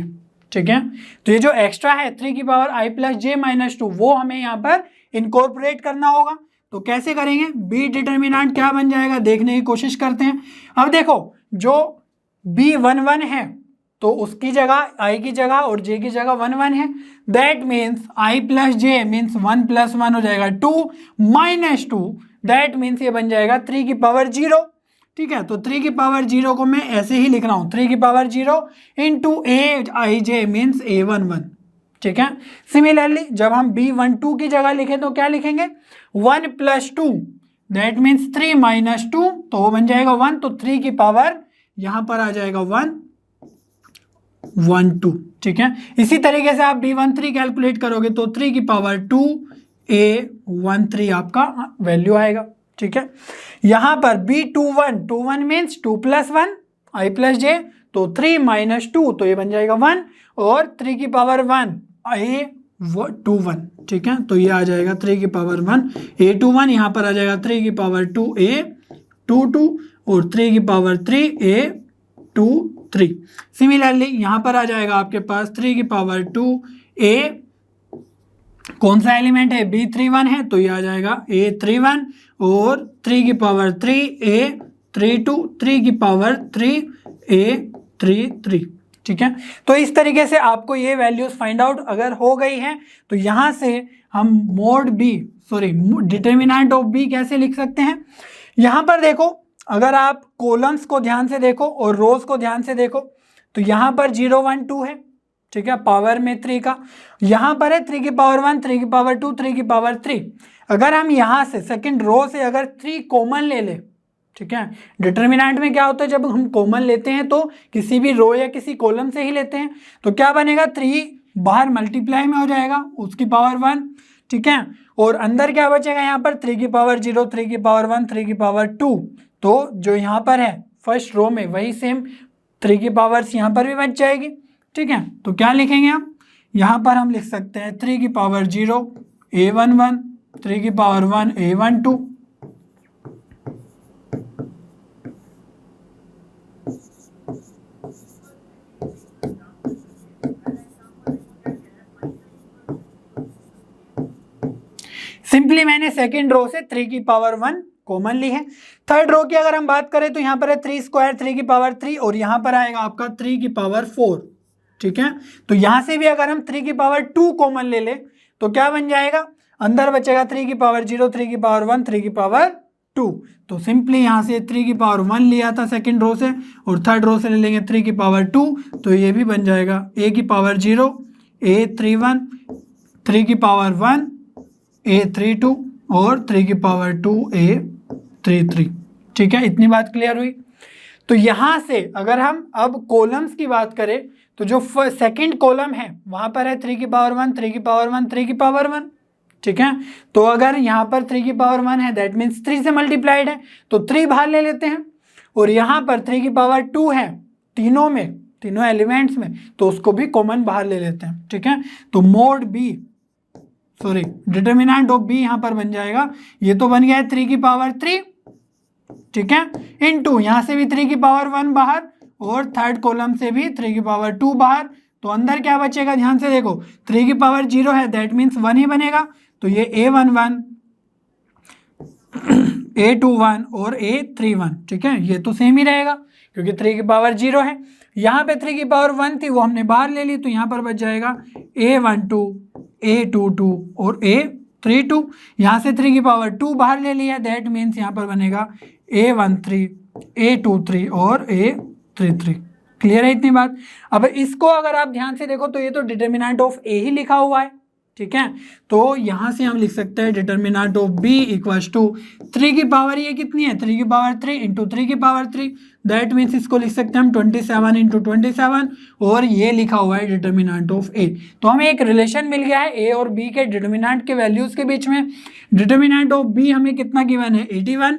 ठीक है, तो ये जो एक्स्ट्रा है 3 की power I plus J minus 2 वो हमें यहाँ पर इनकॉर्पोरेट करना होगा। तो कैसे करेंगे, B डिटर्मिनेंट क्या बन जाएगा देखने की कोशिश करते हैं। अब देखो जो B11 है तो उसकी जगह I की जगह और J की जगह 1 1 है, that means I plus J means 1 plus 1 हो जाएगा 2 माइनस 2, दैट मीन्स ये बन जाएगा 3 की पावर 0। ठीक है, तो 3 की पावर 0 को मैं ऐसे ही लिख रहा हूँ 3 की power 0 into AIJ means A11। ठीक है, सिमिलरली जब हम B12 की जगह लिखें तो क्या लिखेंगे 1 प्लस 2 दैट मीन्स 3 माइनस 2 तो वो बन जाएगा 1, तो 3 की पावर यहां पर आ जाएगा 1 1 2। ठीक है, इसी तरीके से आप B13 कैलकुलेट करोगे तो 3 की पावर 2 A13 आपका वैल्यू आएगा। ठीक है, यहां पर B21 means 2 plus 1 I plus J तो 3 माइनस 2 तो ये बन जाएगा 1 और 3 की पावर 1 A21। ठीक है, तो ये आ जाएगा 3 की पावर 1 A21, यहाँ पर आ जाएगा 3 की पावर 2 A22 और 3 की पावर 3 A23। सिमिलरली यहाँ पर आ जाएगा आपके पास 3 की पावर 2 A कौन सा एलिमेंट है B31 है तो ये आ जाएगा A31 और 3 की पावर 3 A32 3 की पावर 3 A33। ठीक है, तो इस तरीके से आपको ये वैल्यूज फाइंड आउट अगर हो गई हैं तो यहाँ से हम डिटर्मिनेंट ऑफ B कैसे लिख सकते हैं। यहाँ पर देखो अगर आप कॉलम्स को ध्यान से देखो और रोज को ध्यान से देखो तो यहाँ पर 0 1 2 है। ठीक है, पावर में 3 का, यहाँ पर है 3 की पावर 1 3 की पावर 2 3 की पावर 3। अगर हम यहाँ से सेकंड रो से अगर 3 कॉमन ले ले, ठीक है, डिटर्मिनेंट में क्या होता है जब हम कॉमन लेते हैं तो किसी भी रो या किसी कॉलम से ही लेते हैं, तो क्या बनेगा 3 बाहर मल्टीप्लाई में हो जाएगा उसकी पावर 1। ठीक है, और अंदर क्या बचेगा यहाँ पर 3 की पावर 0 3 की पावर 1 3 की पावर 2, तो जो यहाँ पर है फर्स्ट रो में वही सेम 3 की पावर्स यहाँ पर भी बच जाएगी। ठीक है, तो क्या लिखेंगे हम, यहाँ पर हम लिख सकते हैं 3 की पावर 0 A11 3 की पावर 1 A12। सिंपली मैंने सेकेंड रो से 3 की पावर 1 कॉमन ली है। थर्ड रो की अगर हम बात करें तो यहाँ पर है 3 स्क्वायर 3 की पावर 3 और यहाँ पर आएगा आपका 3 की पावर 4। ठीक है, तो यहाँ से भी अगर हम 3 की पावर 2 कॉमन ले ले तो क्या बन जाएगा, अंदर बचेगा 3 की पावर 0, 3 की पावर 1, 3 की पावर 2। तो सिंपली यहाँ से 3 की पावर 1 लिया था सेकेंड रो से और थर्ड रो से ले लेंगे 3 की पावर 2, तो ये भी बन जाएगा a की पावर 0, a31, 3 की पावर 1, a32 और 3 की पावर 2, a33। ठीक है, इतनी बात क्लियर हुई। तो यहाँ से अगर हम अब कॉलम्स की बात करें तो जो सेकंड कॉलम है वहाँ पर है 3 की पावर 1, 3 की पावर 1, 3 की पावर 1। ठीक है, तो अगर यहाँ पर 3 की पावर 1 है दैट मीन्स 3 से मल्टीप्लाइड है तो 3 बाहर ले लेते हैं, और यहाँ पर 3 की पावर 2 है तीनों में, तीनों एलिमेंट्स में, तो उसको भी कॉमन बाहर ले लेते हैं। ठीक है, तो mod B determinant of B यहाँ पर बन जाएगा, ये तो बन गया है 3 की पावर 3। ठीक है, इनटू यहाँ से भी 3 की पावर 1 बाहर और थर्ड कॉलम से भी 3 की पावर 2 बाहर, तो अंदर क्या बचेगा, ध्यान से देखो 3 की पावर 0 है दैट मीन्स 1 ही बनेगा, तो ये a11, a21 और a31। ठीक है, ये तो सेम ही रहेगा क्योंकि 3 की पावर 0 है। यहाँ पे 3 की पावर 1 थी वो हमने बाहर ले ली, तो यहाँ पर बच जाएगा a12, a22 और a32। यहाँ से 3 की पावर 2 बाहर ले लिया दैट मीन्स यहाँ पर बनेगा a13, a23 और a33। क्लियर है इतनी बात। अब इसको अगर आप ध्यान से देखो तो ये तो डिटर्मिनेंट ऑफ ए ही लिखा हुआ है। ठीक है, तो यहाँ से हम लिख सकते हैं determinant of B equals to 3 की पावर ये कितनी है, 3 की पावर 3 इंटू 3 की पावर 3, दैट मीन्स इसको लिख सकते हैं हम 27 इंटू 27, और ये लिखा हुआ है डिटर्मिनेंट ऑफ ए। तो हमें एक रिलेशन मिल गया है ए और बी के डिटर्मिनेंट के वैल्यूज के बीच में। डिटर्मिनेंट ऑफ बी हमें कितना गिवन है, 81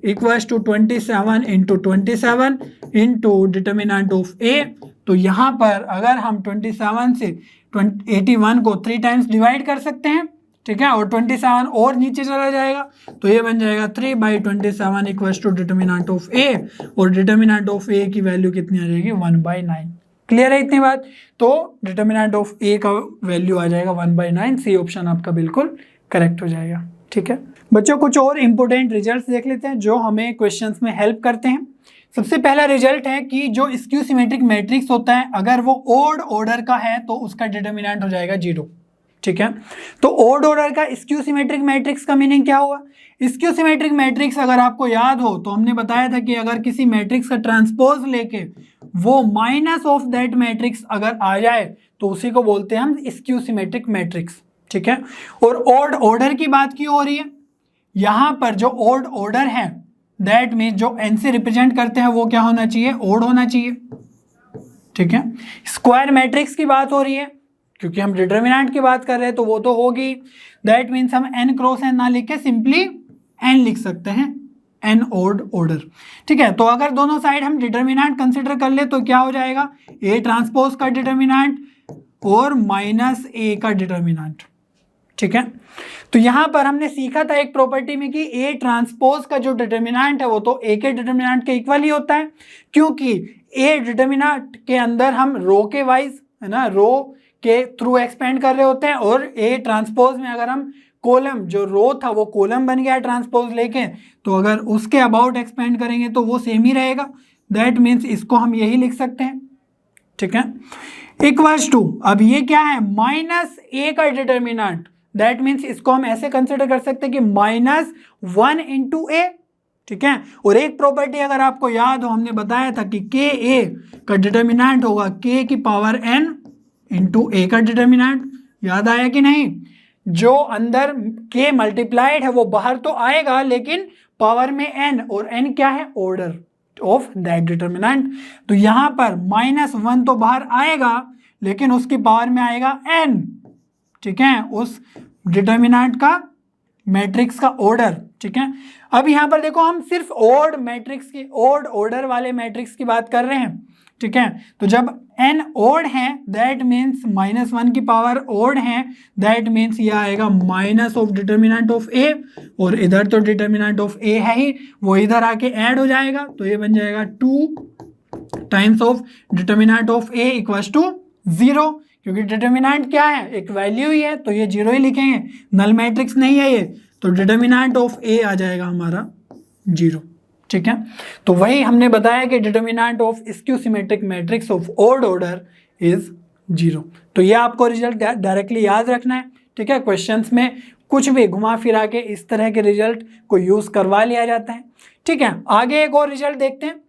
equals to 27 into 27 into determinant of A. तो यहाँ पर अगर हम 27 से 81 को 3 टाइम्स डिवाइड कर सकते हैं। ठीक है, और 27 और नीचे चला जाएगा तो ये बन जाएगा 3/27 इक्वल्स टू डिटर्मिनेंट ऑफ ए, और डिटर्मिनेंट ऑफ ए की वैल्यू कितनी आ जाएगी, 1/9। क्लियर है इतनी बात। तो डिटर्मिनेंट ऑफ ए का वैल्यू आ जाएगा 1/9। सी ऑप्शन आपका बिल्कुल करेक्ट हो जाएगा। ठीक है बच्चों, कुछ और इंपॉर्टेंट रिजल्ट्स देख लेते हैं जो हमें क्वेश्चंस में हेल्प करते हैं। सबसे पहला रिजल्ट है कि जो स्क्यू सिमेट्रिक मैट्रिक्स होता है अगर वो ओड ऑर्डर का है तो उसका डिटर्मिनेंट हो जाएगा 0। ठीक है, तो ओड ऑर्डर का स्क्यू सिमेट्रिक मैट्रिक्स का मीनिंग क्या हुआ, स्क्यू सिमेट्रिक मैट्रिक्स अगर आपको याद हो तो हमने बताया था कि अगर किसी मैट्रिक्स का ट्रांसपोज लेके वो माइनस ऑफ दैट मैट्रिक्स अगर आ जाए तो उसी को बोलते हैं हम स्क्यू सिमेट्रिक मैट्रिक्स। ठीक है, और ओड ऑर्डर की बात क्यों हो रही है, यहाँ पर जो ओड ऑर्डर है दैट मीन जो n से रिप्रेजेंट करते हैं वो क्या होना चाहिए, ओड होना चाहिए। ठीक है, स्क्वायर मैट्रिक्स की बात हो रही है क्योंकि हम डिटर्मिनेंट की बात कर रहे हैं तो वो तो होगी, दैट मीन्स हम n क्रॉस n ना लिख के सिंपली n लिख सकते हैं, n ओड ऑर्डर। ठीक है, तो अगर दोनों साइड हम डिटर्मिनेंट कंसिडर कर ले तो क्या हो जाएगा, a ट्रांसपोज का डिटर्मिनेंट और माइनस a का डिटर्मिनेंट। ठीक है, तो यहाँ पर हमने सीखा था एक प्रॉपर्टी में कि ए ट्रांसपोज का जो डिटर्मिनेंट है वो तो ए के डिटर्मिनेंट के इक्वल ही होता है, क्योंकि ए डिटर्मिनेंट के अंदर हम रो के वाइज है ना, रो के थ्रू एक्सपेंड कर रहे होते हैं, और ए ट्रांसपोज में अगर हम कॉलम जो रो था वो कॉलम बन गया ट्रांसपोज लेके, तो अगर उसके अबाउट एक्सपेंड करेंगे तो वो सेम ही रहेगा, दैट मीन्स इसको हम यही लिख सकते हैं। ठीक है, इक्वल्स टू, अब ये क्या है, माइनस ए का डिटर्मिनेंट, दैट मीन्स इसको हम ऐसे कंसिडर कर सकते हैं कि -1 इंटू ए। ठीक है, और एक प्रॉपर्टी अगर आपको याद हो हमने बताया था कि के ए का डिटर्मिनेंट होगा के की पावर n इंटू ए का डिटर्मिनेंट, याद आया कि नहीं, जो अंदर के मल्टीप्लाइड है वो बाहर तो आएगा लेकिन पावर में n, और n क्या है, ऑर्डर ऑफ दैट डिटर्मिनेंट। तो यहाँ पर -1 तो बाहर आएगा लेकिन उसकी पावर में आएगा n। ठीक है, उस डिटर्मिनेंट का मैट्रिक्स का ऑर्डर। ठीक है, अब यहाँ पर देखो हम सिर्फ ओड मैट्रिक्स की, ओड ऑर्डर वाले मैट्रिक्स की बात कर रहे हैं। ठीक है, तो जब n ओड है दैट मीन्स -1 की पावर ओड है, दैट मीन्स ये आएगा minus of determinant of a, और इधर तो डिटर्मिनेंट ऑफ a है ही, वो इधर आके ऐड हो जाएगा, तो ये बन जाएगा 2 times of determinant of a equals to 0, क्योंकि डिटर्मिनेंट क्या है, एक वैल्यू ही है, तो ये 0 ही लिखेंगे, नल मैट्रिक्स नहीं है ये, तो डिटर्मिनेंट ऑफ ए आ जाएगा हमारा 0। ठीक है, तो वही हमने बताया कि determinant of skew symmetric matrix of odd order is 0। तो ये आपको रिजल्ट डायरेक्टली याद रखना है। ठीक है, क्वेश्चंस में कुछ भी घुमा फिरा के इस तरह के रिजल्ट को यूज करवा लिया जाता है। ठीक है, आगे एक और रिजल्ट देखते हैं।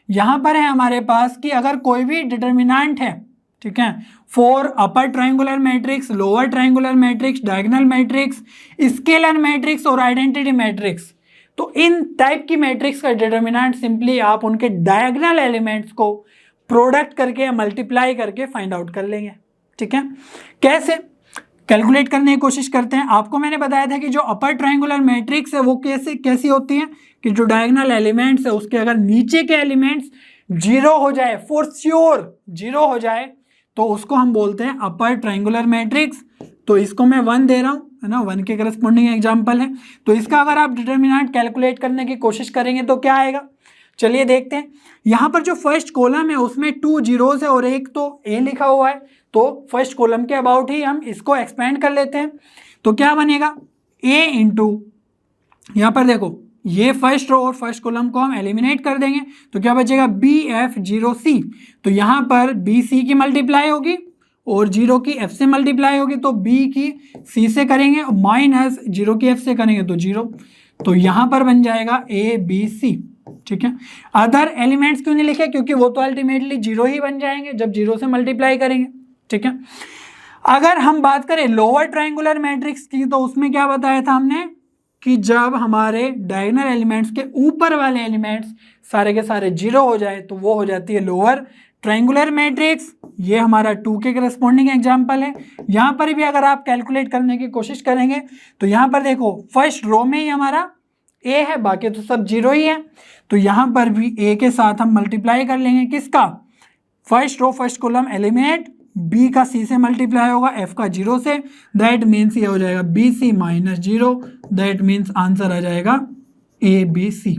यहां पर है हमारे पास कि अगर कोई भी डिटर्मिनेंट है, ठीक है, for upper triangular matrix, lower triangular matrix, diagonal matrix, scalar matrix और आइडेंटिटी मैट्रिक्स, तो इन टाइप की मैट्रिक्स का डिटर्मिनेंट सिंपली आप उनके डायगोनल एलिमेंट्स को प्रोडक्ट करके या मल्टीप्लाई करके फाइंड आउट कर लेंगे। ठीक है, कैसे कैलकुलेट करने की कोशिश करते हैं। आपको मैंने बताया था कि जो अपर ट्रायंगुलर मैट्रिक्स है वो कैसी होती है कि जो डायगोनल एलिमेंट्स है उसके अगर नीचे के एलिमेंट्स 0 हो जाए, फॉर श्योर 0 हो जाए, तो उसको हम बोलते हैं अपर ट्रायंगुलर मैट्रिक्स। तो इसको मैं 1 दे रहा हूँ, है ना, 1 के करस्पॉन्डिंग एग्जाम्पल है। तो इसका अगर आप डिटर्मिनेंट कैलकुलेट करने की कोशिश करेंगे तो क्या आएगा, चलिए देखते हैं। यहाँ पर जो फर्स्ट कॉलम है उसमें 2 जीरोस है और एक तो ए लिखा हुआ है, तो फर्स्ट कॉलम के अबाउट ही हम इसको एक्सपेंड कर लेते हैं। तो क्या बनेगा, ए इंटू, यहाँ पर देखो ये फर्स्ट रो और फर्स्ट कॉलम को हम एलिमिनेट कर देंगे, तो क्या बचेगा BF0C। तो यहाँ पर BC की मल्टीप्लाई होगी और 0 की F से मल्टीप्लाई होगी, तो B की C से करेंगे और माइनस 0 की F से करेंगे तो 0। तो यहाँ पर बन जाएगा ABC। ठीक है, अदर एलिमेंट्स क्यों नहीं लिखे, क्योंकि वो तो अल्टीमेटली 0 ही बन जाएंगे जब 0 से मल्टीप्लाई करेंगे। ठीक है, अगर हम बात करें लोअर ट्रायंगुलर मैट्रिक्स की, तो उसमें क्या बताया था हमने कि जब हमारे डायगोनल एलिमेंट्स के ऊपर वाले एलिमेंट्स सारे के सारे 0 हो जाए तो वो हो जाती है लोअर ट्रायंगुलर मैट्रिक्स। ये हमारा 2 के करस्पॉन्डिंग एग्जाम्पल है। यहाँ पर भी अगर आप कैलकुलेट करने की कोशिश करेंगे तो यहाँ पर देखो फर्स्ट रो में ही हमारा ए है, बाकी तो सब 0 ही है, तो यहाँ पर भी ए के साथ हम मल्टीप्लाई कर लेंगे, किसका, first row first column eliminate, B का सी से मल्टीप्लाई होगा, एफ का 0 से, दैट मीन्स ये हो जाएगा BC minus 0, that means answer आ जाएगा ABC।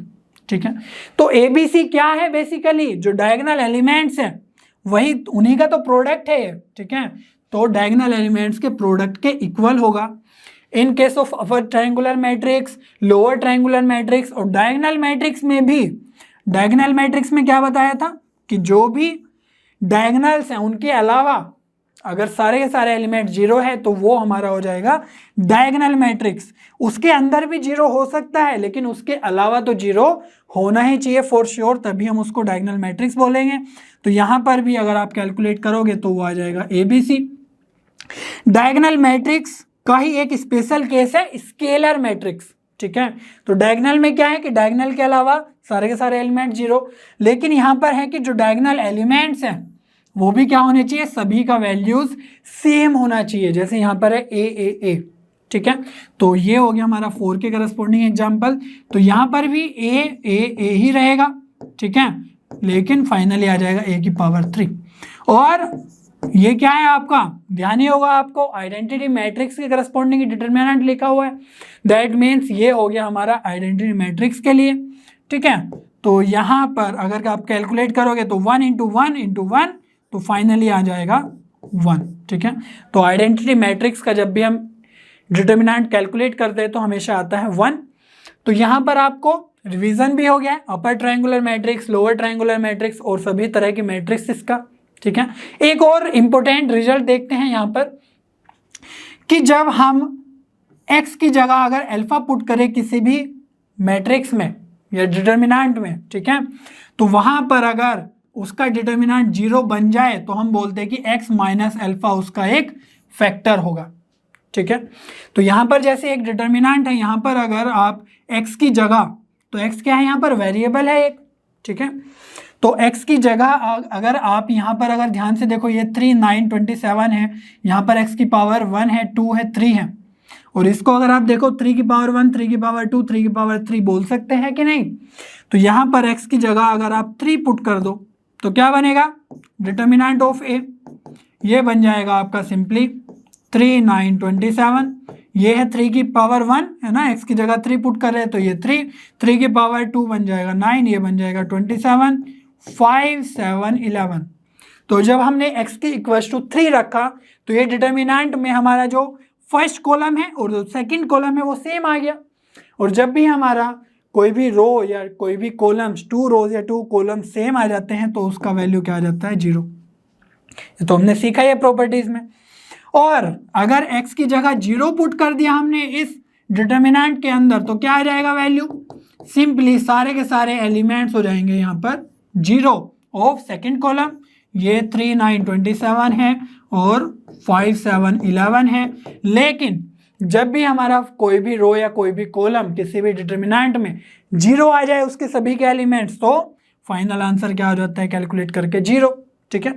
ठीक है, तो ABC क्या है, बेसिकली जो डायगोनल एलिमेंट्स हैं वही उन्हीं का तो प्रोडक्ट है। ठीक है, तो डायगोनल एलिमेंट्स के प्रोडक्ट के इक्वल होगा in case of upper triangular matrix, lower triangular matrix और डायगोनल मैट्रिक्स में भी। डायगोनल मैट्रिक्स में क्या बताया था कि जो भी डायगोनल्स हैं उनके अलावा अगर सारे के सारे एलिमेंट 0 है तो वो हमारा हो जाएगा डायगोनल मैट्रिक्स। उसके अंदर भी 0 हो सकता है लेकिन उसके अलावा तो 0 होना ही चाहिए फॉर श्योर, तभी हम उसको डायगोनल मैट्रिक्स बोलेंगे। तो यहाँ पर भी अगर आप कैलकुलेट करोगे तो वो आ जाएगा ABC। डायगोनल मैट्रिक्स का ही एक स्पेशल केस है स्केलर मैट्रिक्स। ठीक है, तो डायगोनल में क्या है कि डायगोनल के अलावा सारे के सारे एलिमेंट 0, लेकिन यहाँ पर है कि जो डायगोनल एलिमेंट्स हैं वो भी क्या होने चाहिए, सभी का वैल्यूज सेम होना चाहिए, जैसे यहाँ पर है A। ठीक है, तो ये हो गया हमारा 4 के करस्पॉन्डिंग एग्जाम्पल। तो यहाँ पर भी A ही रहेगा। ठीक है, लेकिन फाइनली आ जाएगा A की पावर 3। और ये क्या है आपका, ध्यान ही होगा आपको आइडेंटिटी मैट्रिक्स के करस्पॉन्डिंग डिटर्मिनेंट लिखा हुआ है, दैट मीन्स ये हो गया हमारा आइडेंटिटी मैट्रिक्स के लिए। ठीक है, तो यहाँ पर अगर आप कैलकुलेट करोगे तो 1 इंटू 1 इंटू 1, तो फाइनली आ जाएगा 1। ठीक है, तो आइडेंटिटी मैट्रिक्स का जब भी हम डिटर्मिनेंट कैलकुलेट करते हैं तो हमेशा आता है 1। तो यहाँ पर आपको रिवीजन भी हो गया है upper triangular matrix, lower triangular matrix और सभी तरह की मैट्रिक्स इसका। ठीक है, एक और इंपॉर्टेंट रिजल्ट देखते हैं यहाँ पर कि जब हम x की जगह अगर अल्फा पुट करें किसी भी मैट्रिक्स में या डिटर्मिनेंट में, ठीक है, तो वहां पर अगर उसका डिटर्मिनेंट 0 बन जाए तो हम बोलते हैं कि x माइनस अल्फा उसका एक फैक्टर होगा। ठीक है, तो यहाँ पर जैसे एक डिटर्मिनेंट है, यहाँ पर अगर आप x की जगह, तो x क्या है यहाँ पर वेरिएबल है एक। ठीक है, तो x की जगह अगर आप यहाँ पर अगर ध्यान से देखो ये 3, 9, 27 है, यहाँ पर x की पावर 1 है, 2 है, 3 है, और इसको अगर आप देखो 3 की पावर 1, 3 की पावर 2, 3 की पावर 3 बोल सकते हैं कि नहीं। तो यहाँ पर x की जगह अगर आप 3 पुट कर दो तो क्या बनेगा, डिटर्मिनेंट ऑफ a ये बन जाएगा आपका सिंपली 3, 9, 27। ये है 3 की पावर 1 है ना, x की जगह 3 पुट कर रहे हैं तो ये 3, 3 की पावर 2 बन जाएगा 9, ये बन जाएगा 27, 5, 7, 11। तो जब हमने x की इक्वल टू 3 रखा तो ये डिटर्मिनेंट में हमारा जो फर्स्ट कॉलम है और जो सेकंड कॉलम है वो सेम आ गया। और जब भी हमारा कोई भी रो या कोई भी कॉलम्स 2 रोज या 2 कॉलम सेम आ जाते हैं तो उसका वैल्यू क्या आ जाता है 0। तो हमने सीखा ये प्रॉपर्टीज में। और अगर x की जगह 0 पुट कर दिया हमने इस डिटर्मिनेंट के अंदर तो क्या आ जाएगा वैल्यू, सिंपली सारे के सारे एलिमेंट्स हो जाएंगे यहाँ पर 0 ऑफ सेकंड कॉलम। ये 3 9 27 है और 5 7 11 है। लेकिन जब भी हमारा कोई भी रो या कोई भी कॉलम किसी भी डिटर्मिनेंट में 0 आ जाए उसके सभी के एलिमेंट्स तो फाइनल आंसर क्या हो जाता है कैलकुलेट करके 0। ठीक है,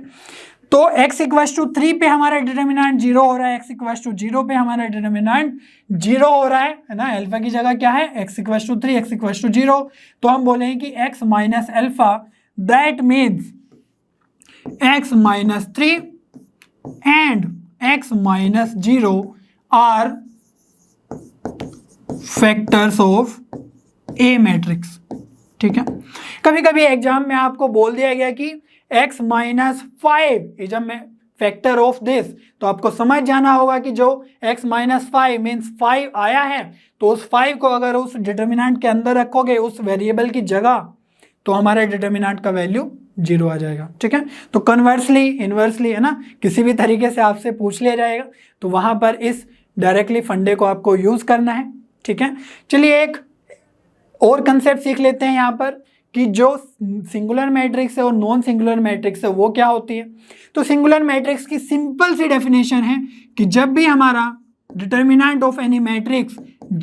तो x इक्वल्स टू 3 पे हमारा डिटर्मिनेंट 0 हो रहा है, x इक्वल्स टू 0 पे हमारा डिटर्मिनेंट 0 हो रहा है ना। अल्फा की जगह क्या है x equals to 3, x equals to 0। तो हम बोलेंगे कि x minus alpha that means x minus 3 and x minus 0 are factors of a matrix. ठीक है, कभी कभी एग्जाम में आपको बोल दिया गया कि x minus 5 is a factor of this, तो आपको समझ जाना होगा कि जो x माइनस 5 मीन्स 5 आया है तो उस 5 को अगर उस डिटर्मिनेंट के अंदर रखोगे उस वेरिएबल की जगह तो हमारे डिटर्मिनेंट का वैल्यू 0 आ जाएगा। ठीक है, तो कन्वर्सली इनवर्सली है ना, किसी भी तरीके से आपसे पूछ लिया जाएगा तो वहां पर इस डायरेक्टली फंडे को आपको यूज करना है। ठीक है, चलिए एक और कंसेप्ट सीख लेते हैं यहाँ पर कि जो सिंगुलर मैट्रिक्स है और नॉन सिंगुलर मैट्रिक्स है वो क्या होती है। तो सिंगुलर मैट्रिक्स की सिंपल सी डेफिनेशन है कि जब भी हमारा डिटर्मिनेंट ऑफ एनी मैट्रिक्स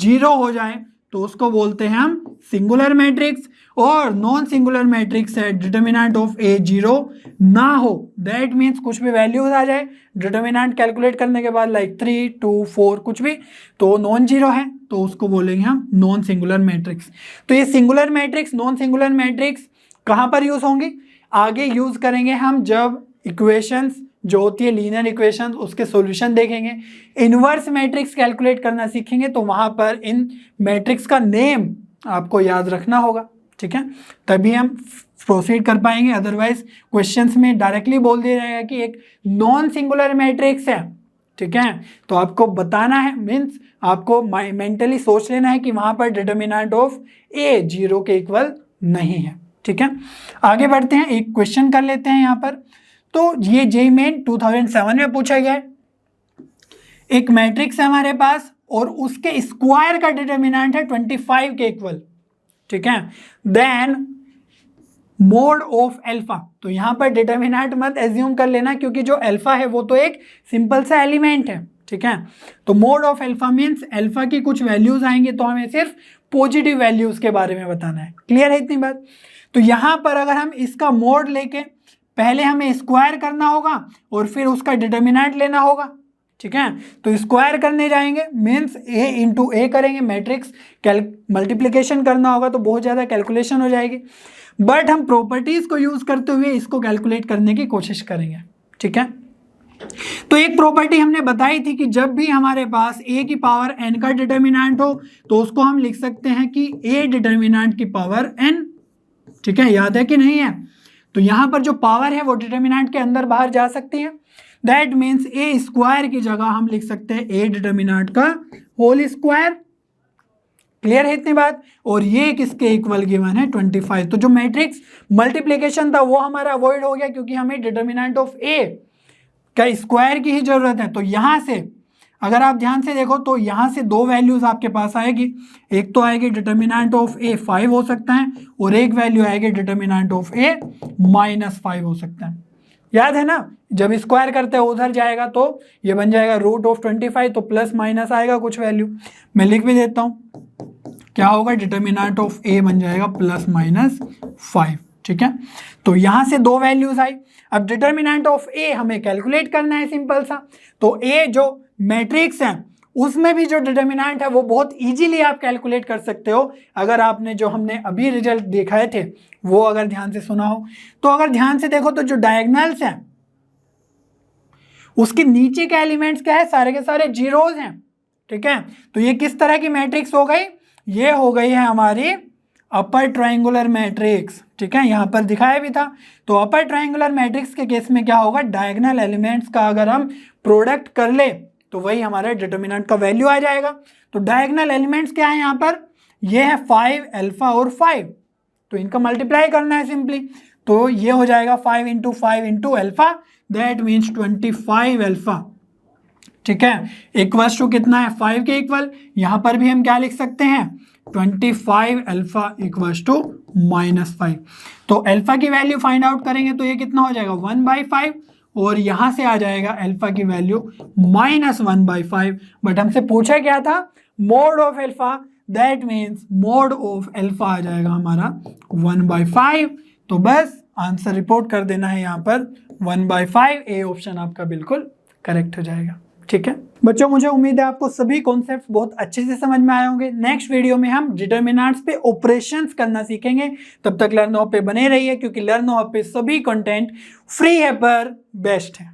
0 हो जाए तो उसको बोलते हैं हम सिंगुलर मैट्रिक्स। और नॉन सिंगुलर मैट्रिक्स है डिटर्मिनेंट ऑफ ए 0 ना हो, दैट मीन्स कुछ भी वैल्यूज आ जाए डिटर्मिनेंट कैलकुलेट करने के बाद लाइक 3 2 4 कुछ भी तो नॉन 0 है तो उसको बोलेंगे हम नॉन सिंगुलर मैट्रिक्स। तो ये singular matrix non singular matrix कहाँ पर यूज होंगी, आगे यूज करेंगे हम जब इक्वेशंस जो होती है लीनियर इक्वेशन उसके सॉल्यूशन देखेंगे, इनवर्स मैट्रिक्स कैलकुलेट करना सीखेंगे तो वहां पर इन मैट्रिक्स का नेम आपको याद रखना होगा। ठीक है, तभी हम प्रोसीड कर पाएंगे, अदरवाइज क्वेश्चंस में डायरेक्टली बोल दिया जाएगा कि एक नॉन सिंगुलर मैट्रिक्स है। ठीक है, तो आपको बताना है मीन्स आपको मेंटली सोच लेना है कि वहां पर डिटर्मिनेंट ऑफ ए 0 के इक्वल नहीं है। ठीक है, आगे बढ़ते हैं, एक क्वेश्चन कर लेते हैं यहाँ पर। तो ये जेईई मेन 2007 में पूछा गया है, एक मैट्रिक्स है हमारे पास और उसके स्क्वायर का डिटर्मिनेंट है 25 के इक्वल। ठीक है, देन मोड ऑफ अल्फा, तो यहां पर डिटर्मिनेंट मत एज्यूम कर लेना क्योंकि जो अल्फा है वो तो एक सिंपल सा एलिमेंट है। ठीक है, तो mode of alpha means alpha की कुछ वैल्यूज आएंगे तो हमें सिर्फ पॉजिटिव वैल्यूज के बारे में बताना है। क्लियर है इतनी बात। तो यहां पर अगर हम इसका मोड लेके पहले हमें स्क्वायर करना होगा और फिर उसका डिटर्मिनेंट लेना होगा। ठीक है, तो स्क्वायर करने जाएंगे मीन्स ए इंटू ए करेंगे, मैट्रिक्स मल्टीप्लिकेशन करना होगा तो बहुत ज़्यादा कैलकुलेशन हो जाएगी, बट हम प्रॉपर्टीज को यूज करते हुए इसको कैलकुलेट करने की कोशिश करेंगे। ठीक है, तो एक प्रॉपर्टी हमने बताई थी कि जब भी हमारे पास a की पावर n का डिटर्मिनेंट हो तो उसको हम लिख सकते हैं कि a डिटर्मिनेंट की पावर n। ठीक है, याद है कि नहीं है। तो यहां पर जो पावर है वो डिटर्मिनेंट के अंदर बाहर जा सकती है, दैट मीन्स ए स्क्वायर की जगह हम लिख सकते हैं ए डिटर्मिनेंट का होल स्क्वायर। क्लियर है इतनी बात। और ये किसके इक्वल गिवन है 25। तो जो मैट्रिक्स मल्टीप्लिकेशन था वो हमारा अवॉइड हो गया क्योंकि हमें डिटर्मिनेंट ऑफ ए का स्क्वायर की ही जरूरत है। तो यहां से अगर आप ध्यान से देखो तो यहां से दो वैल्यूज आपके पास आएगी, एक तो आएगी डिटर्मिनेंट ऑफ ए 5 हो सकता है और एक वैल्यू आएगी डिटर्मिनेंट ऑफ ए -5 हो सकता है। याद है ना, जब स्क्वायर करते हैं उधर जाएगा तो ये बन जाएगा √25, तो प्लस माइनस आएगा कुछ वैल्यू, मैं लिख भी देता हूं क्या होगा, डिटर्मिनेंट ऑफ ए बन जाएगा +-5। ठीक है, तो यहां से दो वैल्यूज आई। अब डिटर्मिनेंट ऑफ ए हमें कैलकुलेट करना है सिंपल सा, तो ए जो मैट्रिक्स है उसमें भी जो डिटर्मिनेंट है वो बहुत इजीली आप कैलकुलेट कर सकते हो अगर आपने जो हमने अभी रिजल्ट दिखाए थे वो अगर ध्यान से सुना हो। तो अगर ध्यान से देखो तो जो डायगोनल्स हैं उसके नीचे के एलिमेंट्स क्या है, सारे के सारे जीरोज हैं। ठीक है, तो ये किस तरह की मैट्रिक्स हो गई, ये हो गई है हमारी अपर ट्रायंगुलर मैट्रिक्स, ठीक है, यहाँ पर दिखाया भी था। तो अपर ट्रायंगुलर मैट्रिक्स के केस में क्या होगा, डायगोनल एलिमेंट्स का अगर हम प्रोडक्ट कर ले तो वही हमारा डिटर्मिनेंट का वैल्यू आ जाएगा। तो डायगोनल एलिमेंट्स क्या है यहाँ पर, ये है 5 अल्फा और 5, तो इनका मल्टीप्लाई करना है सिंपली। तो ये हो जाएगा 5 into 5 into alpha, that means 25 alpha, ठीक है, इक्वल्स टू कितना है 5 के इक्वल। यहाँ पर भी हम क्या लिख सकते हैं 25 अल्फा इक्वल्स टू -5। तो अल्फा की वैल्यू फाइंड आउट करेंगे तो ये कितना हो जाएगा 1/5, और यहाँ से आ जाएगा अल्फा की वैल्यू -1/5। बट हमसे पूछा क्या था, mod of alpha, that means mod of alpha आ जाएगा हमारा 1/5। तो बस आंसर रिपोर्ट कर देना है यहाँ पर 1/5, ए ऑप्शन आपका बिल्कुल करेक्ट हो जाएगा। ठीक है बच्चों, मुझे उम्मीद है आपको सभी कॉन्सेप्ट्स बहुत अच्छे से समझ में आए होंगे। नेक्स्ट वीडियो में हम डिटर्मिनेंट्स पे ऑपरेशंस करना सीखेंगे। तब तक लर्न हब पे बने रहिए, क्योंकि लर्न हब पे सभी कंटेंट फ्री है पर बेस्ट है।